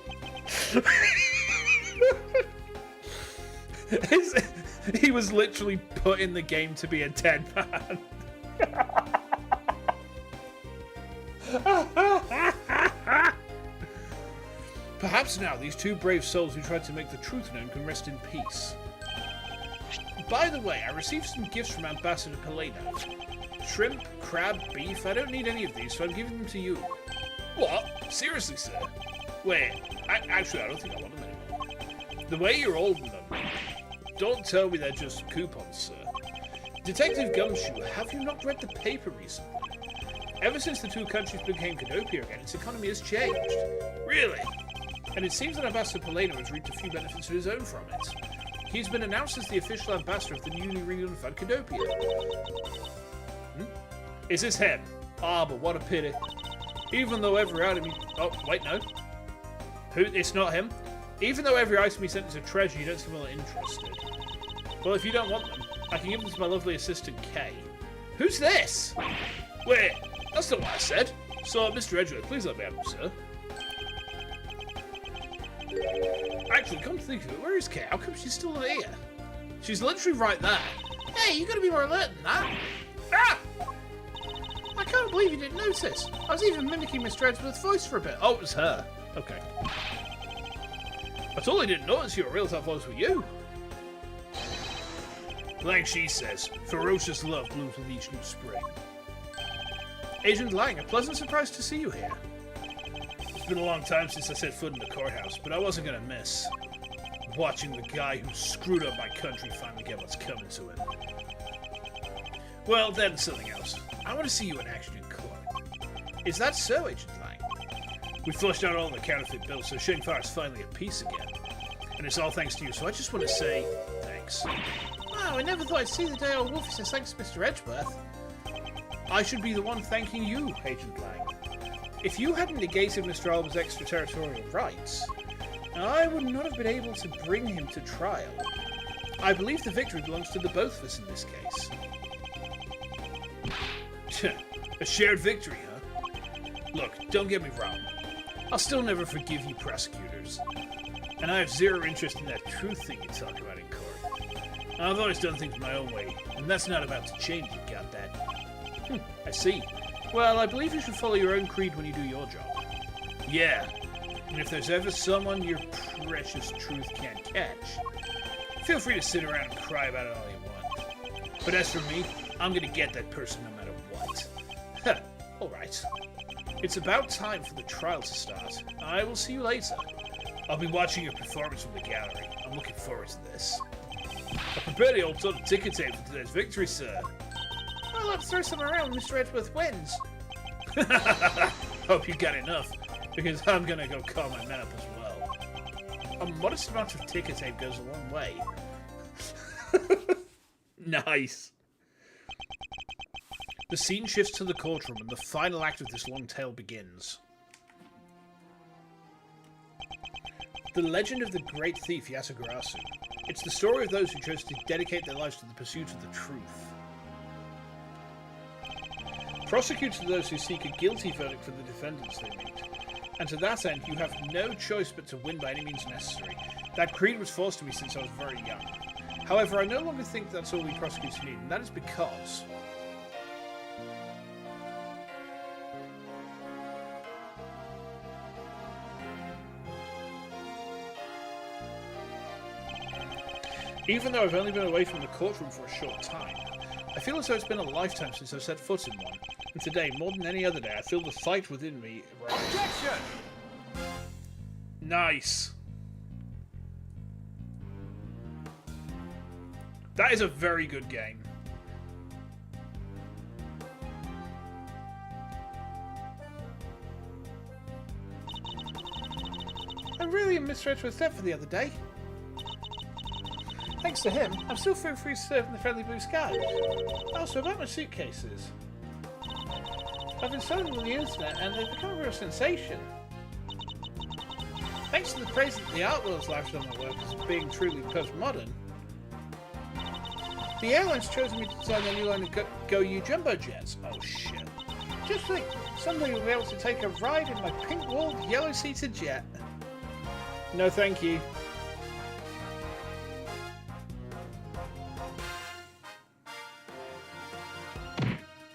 He was literally put in the game to be a dead man. Perhaps now these two brave souls who tried to make the truth known can rest in peace. By the way, I received some gifts from Ambassador Polino. Shrimp, crab, beef, I don't need any of these, so I'm giving them to you. What? Seriously, sir? Wait, actually I don't think I want them anymore. The way you're holding them. Don't tell me they're just coupons, sir. Detective Gumshoe, have you not read the paper recently? Ever since the two countries became Canopia again, its economy has changed. Really? And it seems that Ambassador Polino has reaped a few benefits of his own from it. He's been announced as the official ambassador of the newly reunified Canopia. Is this him? Ah, but what a pity. Even though every item he... Oh, wait, no. It's not him. Even though every item he sent is a treasure, you don't seem well interested. Well, if you don't want them, I can give them to my lovely assistant, Kay. Who's this? Wait, that's not what I said. So, Mr. Edgeworth, please let me have them, sir. Actually, come to think of it, where is Kay? How come she's still not here? She's literally right there. Hey, you gotta be more alert than that. Ah! I can't believe you didn't notice. I was even mimicking Mr. Edgeworth's voice for a bit. Oh, it was her. Okay. I totally didn't notice your real top voice were you. Like she says, ferocious love blooms with each new spring. Agent Lang, a pleasant surprise to see you here. It's been a long time since I set foot in the courthouse, but I wasn't gonna miss watching the guy who screwed up my country finally get what's coming to him. Well, then something else. I want to see you in action in court. Is that so, Agent Lang? We flushed out all the counterfeit bills, so Shenfire is finally at peace again. And it's all thanks to you, so I just want to say thanks. Wow, I never thought I'd see the day old Wolfie says thanks to Mr. Edgeworth. I should be the one thanking you, Agent Lang. If you hadn't negated Mr. Alba's extraterritorial rights, I would not have been able to bring him to trial. I believe the victory belongs to the both of us in this case. A shared victory, huh? Look, don't get me wrong. I'll still never forgive you prosecutors. And I have zero interest in that truth thing you talk about in court. I've always done things my own way, and that's not about to change, you got that? I see. Well, I believe you should follow your own creed when you do your job. Yeah, and if there's ever someone your precious truth can't catch, feel free to sit around and cry about it all you want. But as for me, I'm gonna get that person no matter what. Alright. It's about time for the trial to start. I will see you later. I'll be watching your performance from the gallery. I'm looking forward to this. I prepared the old total ticket tape for today's victory, sir. Well, let's throw some around when Mr. Edgeworth wins. Hope you got enough, because I'm gonna go call my men up as well. A modest amount of ticket tape goes a long way. Nice. The scene shifts to the courtroom and the final act of this long tale begins. The legend of the great thief Yasugarasu. It's the story of those who chose to dedicate their lives to the pursuit of the truth. Prosecutor to those who seek a guilty verdict for the defendants they meet. And to that end, you have no choice but to win by any means necessary. That creed was forced to me since I was very young. However, I no longer think that's all we prosecutors need, and that is because... Even though I've only been away from the courtroom for a short time, I feel as though it's been a lifetime since I've set foot in one. And today, more than any other day, I feel the fight within me rise. Objection! Nice. That is a very good game. I really am Mr. Edgeworth's step for the other day. Thanks to him, I'm still free to serve in the friendly blue skies. Also, about my suitcases. I've been selling them on the internet and they've become a real sensation. Thanks to the praise that the art world's lavished on my work as being truly postmodern, the airline's chosen me to design their new line of Go-You jumbo jets. Oh shit. Just think, Someday you'll be able to take a ride in my pink-walled, yellow-seated jet. No, thank you.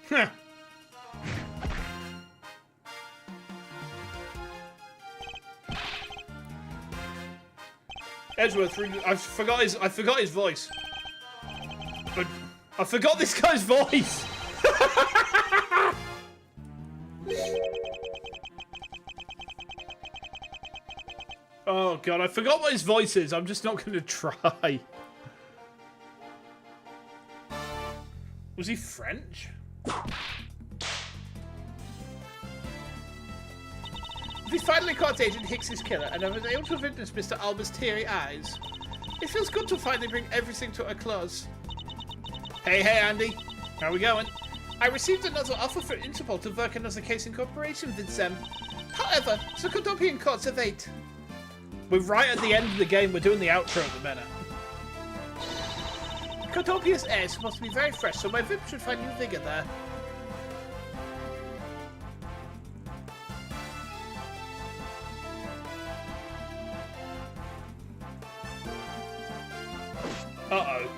Huh. Edgeworth, I forgot his voice. But I forgot this guy's voice. Oh god, I forgot what his voice is. I'm just not going to try. Was he French? We finally caught Agent Hicks's killer, and I was able to witness Mr. Alba's teary eyes. It feels good to finally bring everything to a close. Hey, Andy. How are we going? I received another offer for Interpol to work another case in cooperation with them. However, the Kodopian courts have eight. We're right at the end of the game. We're doing the outro at the minute. Kodopia's air is supposed to be very fresh, so my VIP should find new vigor there. Uh-oh.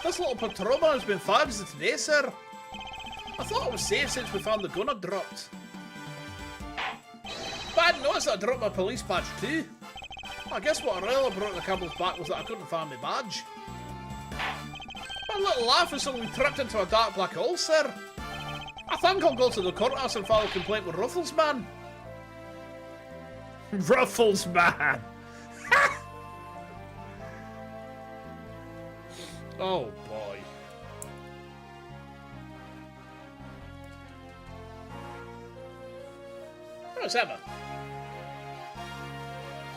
This little patrol has been fired as of today, sir. I thought it was safe since we found the gun had dropped. But I didn't notice that I dropped my police badge too. I guess what really brought the camel's back was that I couldn't find my badge. My little laugh is suddenly trapped into a dark black hole, sir. I think I'll go to the courthouse and file a complaint with Ruffles Man. Ruffles Man. Oh boy. What's Emma?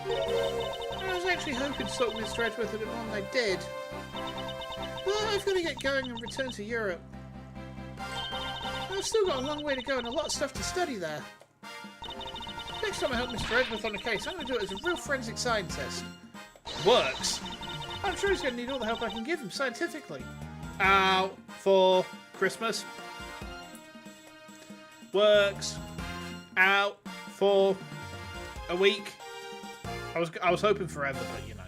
I was actually hoping to stop Mr. Edgeworth a bit more than I did. Well, I've got to get going and return to Europe. I've still got a long way to go and a lot of stuff to study there. Next time I help Mr. Edgeworth on a case, I'm going to do it as a real forensic scientist. Works. I'm sure he's going to need all the help I can give him scientifically. Out for Christmas. Works. Out for a week. I was hoping forever, but you know.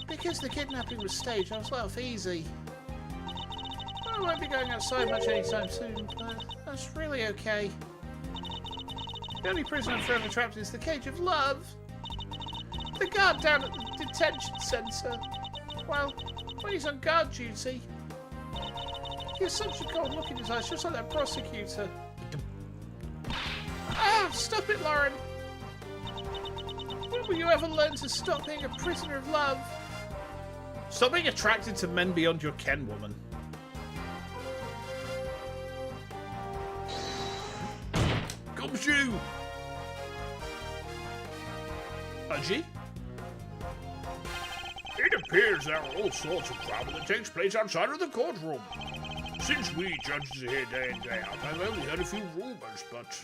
Because the kidnapping was staged, I was let off easy. I won't be going outside much anytime soon, but that's really okay. The only prison I'm forever trapped in is the cage of love. The guard down at the detention centre. Well, when he's on guard duty, he has such a cold look in his eyes, just like that prosecutor. Ah, stop it, Lauren! When will you ever learn to stop being a prisoner of love? Stop being attracted to men beyond your ken, woman. Gumshoe! Haji? It appears there are all sorts of drama that takes place outside of the courtroom. Since we judges are here day in, day out, I've only heard a few rumours, but...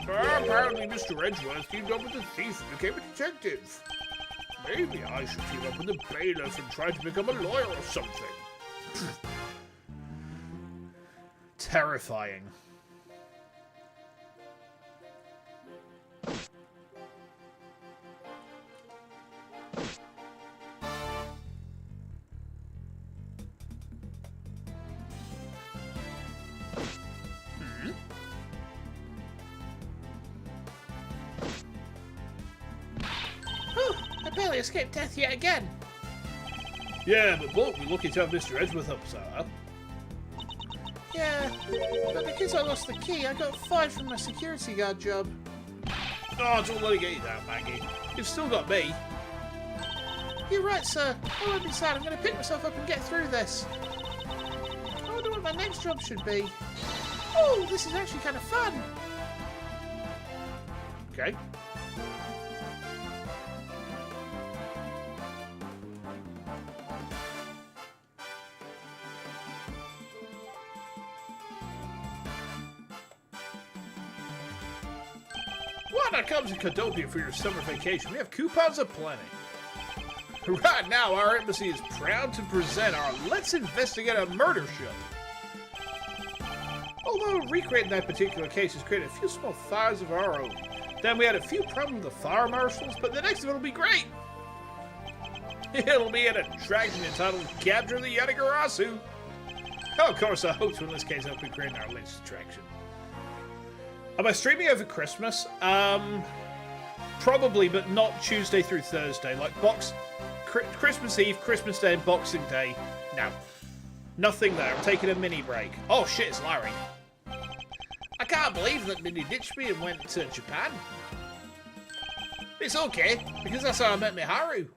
apparently Mr. Edgeworth teamed up with a thief and became a detective. Maybe I should team up with a bailiff and try to become a lawyer or something. Terrifying. Barely escaped death yet again. Yeah, but look, we're lucky to have Mr. Edgeworth up, Sarah. Yeah, but because I lost the key, I got fired from my security guard job. Oh, don't let it get you down, Maggie. You've still got me. You're right, sir. I won't be sad. I'm going to pick myself up and get through this. I wonder what my next job should be. Oh, this is actually kind of fun. Okay. Why not come to Cadopia for your summer vacation? We have coupons aplenty. Right now, our embassy is proud to present our Let's Investigate a Murder show. Although recreating that particular case has created a few small fires of our own. Then we had a few problems with the fire marshals, but the next one will be great. It'll be an attraction entitled Capture the Yatagarasu. Oh, of course, I hope to in this case I'll be creating our latest attraction. Am I streaming over Christmas? Probably, but not Tuesday through Thursday. Like Christmas Eve, Christmas Day, and Boxing Day. No. Nothing there. I'm taking a mini break. Oh shit, it's Larry. I can't believe that Minnie ditched me and went to Japan. It's okay, because that's how I met Miharu.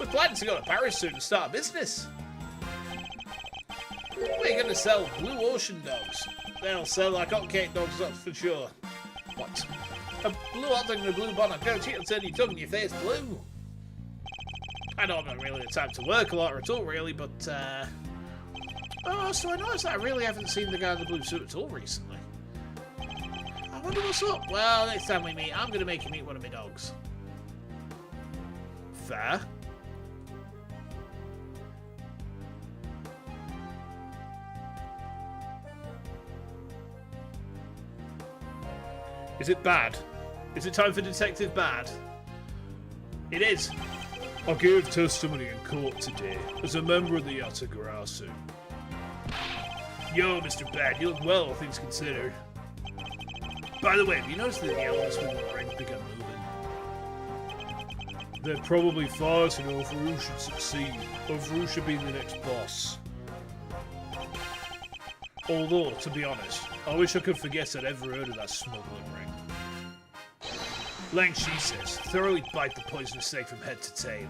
We're planning to go to Paris soon and start a business. We're going to sell blue ocean dogs. They'll sell like hotcake dogs, that's for sure. What? A blue hot dog and a blue bonnet. Guarantee it'll turn your tongue and your face blue. I don't have really the time to work a lot at all, really, but, oh, so I noticed that I really haven't seen the guy in the blue suit at all recently. I wonder what's up. Well, next time we meet, I'm going to make you meet one of my dogs. Fair. Is it bad? Is it time for Detective Bad? It is. I'll give testimony in court today as a member of the Yatagarasu. Yo, Mr. Bad, you look well, all things considered. By the way, have you noticed that the elements within the ring begun moving? They're probably fighting over who should succeed, over who should be the next boss. Although, to be honest, I wish I could forget I'd ever heard of that smuggling ring. Lang Shi says, thoroughly bite the poisonous snake from head to tail.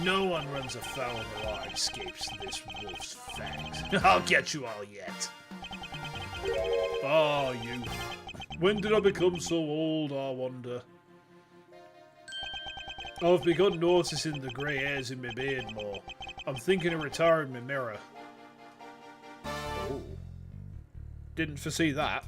No one runs afoul of the law and escapes this wolf's fangs. I'll get you all yet. Ah, you. When did I become so old, I wonder? I've begun noticing the grey hairs in my beard more. I'm thinking of retiring my mirror. Oh. Didn't foresee that.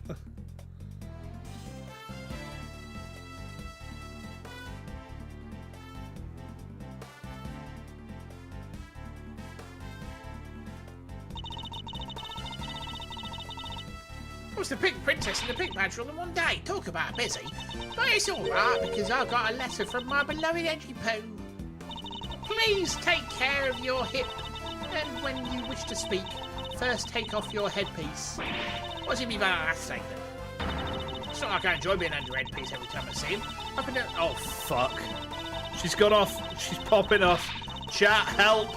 I was the Pink Princess and the Pink Badger all in one day. Talk about busy. But it's alright because I got a letter from my beloved Edgy Poo. Please take care of your hip. And when you wish to speak, first take off your headpiece. What does he mean by that statement? It's not like I enjoy being under headpiece every time I see him. Up and down. Oh, fuck. She's gone off. She's popping off. Chat, help.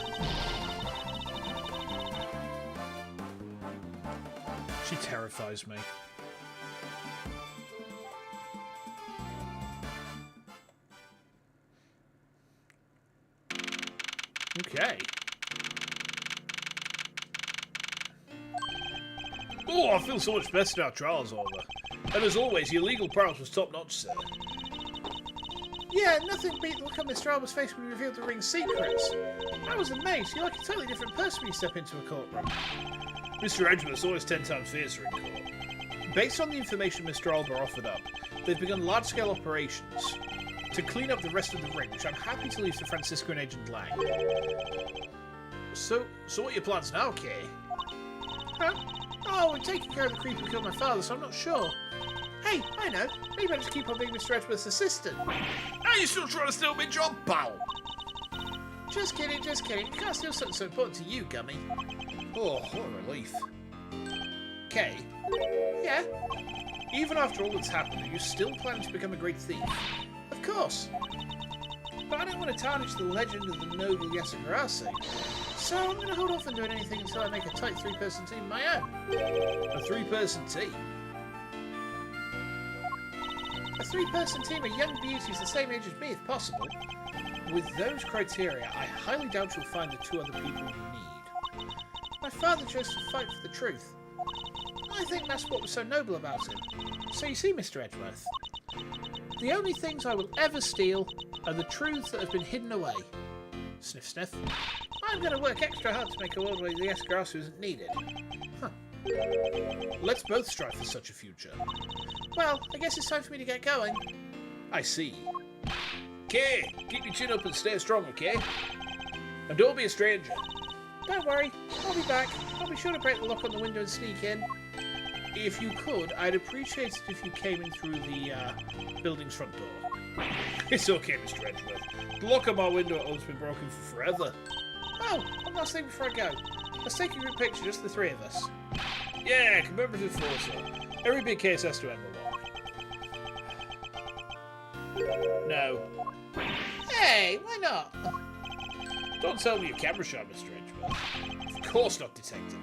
She terrifies me. Okay. Oh, I feel so much better now trial's over. And as always, your legal prowess was top-notch, sir. Yeah, nothing beat the look on Mr. Alba's face when he revealed the ring's secrets. I was amazed. You're like a totally different person when you step into a courtroom. Mr. Edgeworth's always 10 times fiercer in court. Based on the information Mr. Alba offered up, they've begun large-scale operations to clean up the rest of the ring, which I'm happy to leave to Francisco and Agent Lang. So what are your plans now, Kay? Huh? Oh, we're taking care of the creep who killed my father, so I'm not sure. Hey, I know. Maybe I'll just keep on being Mr. Edgeworth's assistant. Are you still trying to steal my job, pal? Just kidding, just kidding. You can't steal something so important to you, Gummy. Oh, what a relief. Kay? Yeah? Even after all that's happened, are you still planning to become a great thief? Of course. But I don't want to tarnish the legend of the noble Yasagarasu. So I'm going to hold off on doing anything until I make a tight three-person team of my own. A three-person team? A three-person team of young beauties the same age as me, if possible. With those criteria, I highly doubt you'll find the two other people you need. My father chose to fight for the truth. I think that's what was so noble about him. So you see, Mr. Edgeworth, the only things I will ever steal are the truths that have been hidden away. Sniff, sniff. I'm going to work extra hard to make a world where the Yasagarasu isn't needed. Huh. Let's both strive for such a future. Well, I guess it's time for me to get going. I see. Okay, keep your chin up and stay strong, okay? And don't be a stranger. Don't worry, I'll be back. I'll be sure to break the lock on the window and sneak in. If you could, I'd appreciate it if you came in through the building's front door. It's okay, Mr. Edgeworth. The lock on my window at home's been broken for forever. Oh, one last thing before I go. Let's take a group picture, just the three of us. Yeah, commemorative photo. Every big case has to end with one. No. Hey, why not? Don't tell me you're camera shy, Mr. Edgeworth. Of course not, detective.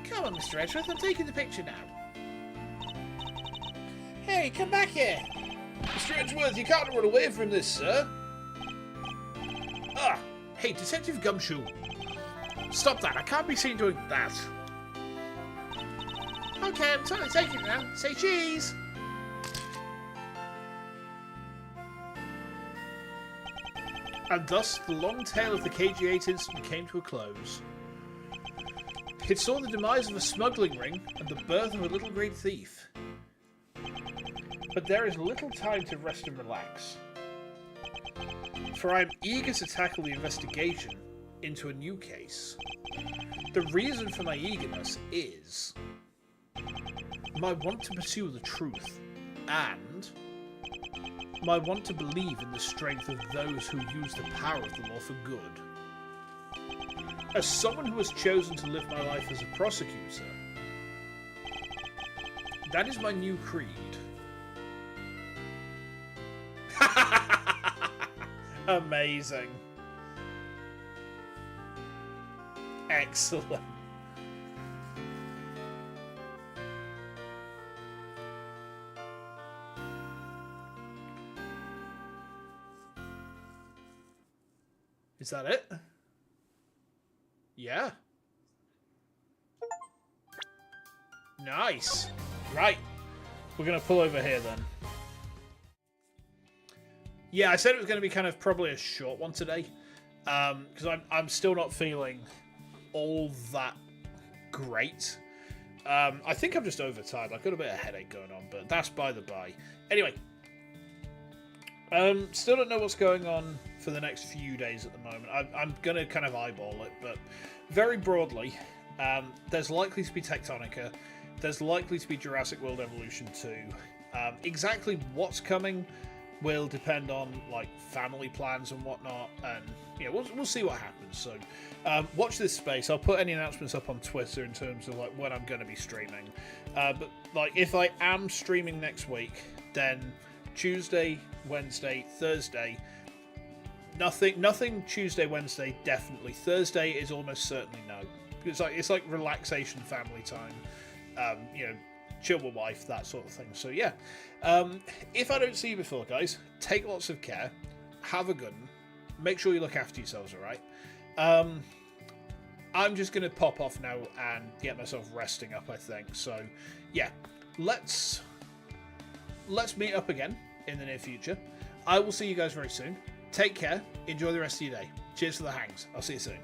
Come on, Mr. Edgeworth, I'm taking the picture now. Hey, come back here. Mr. Edgeworth, you can't run away from this, sir. Ah, hey, Detective Gumshoe. Stop that, I can't be seen doing that. Okay, I'm totally taking it now. Say cheese! And thus, the long tale of the KG8 incident came to a close. It saw the demise of a smuggling ring and the birth of a little great thief. But there is little time to rest and relax. For I am eager to tackle the investigation into a new case. The reason for my eagerness is my want to pursue the truth and my want to believe in the strength of those who use the power of the law for good. As someone who has chosen to live my life as a prosecutor, that is my new creed. Amazing. Excellent. Is that it? Yeah. Nice. Right. We're going to pull over here then. Yeah, I said it was going to be kind of probably a short one today. Because I'm still not feeling all that great. I think I'm just overtired. I've got a bit of headache going on, but that's by the by. Anyway. Still don't know what's going on for the next few days at the moment. I'm going to kind of eyeball it, but very broadly, there's likely to be Tectonica. There's likely to be Jurassic World Evolution 2. Exactly what's coming will depend on like family plans and whatnot, and yeah, we'll see what happens. So watch this space. I'll put any announcements up on Twitter in terms of like when I'm going to be streaming. But like if I am streaming next week, then Tuesday, Wednesday, Thursday. Nothing Tuesday, Wednesday, definitely. Thursday is almost certainly no. It's like relaxation, family time. Chill with wife, that sort of thing. So yeah. If I don't see you before, guys, take lots of care. Have a good one. Make sure you look after yourselves, alright? I'm just gonna pop off now and get myself resting up, I think. So yeah. Let's meet up again in the near future. I will see you guys very soon. Take care. Enjoy the rest of your day. Cheers for the hangs. I'll see you soon.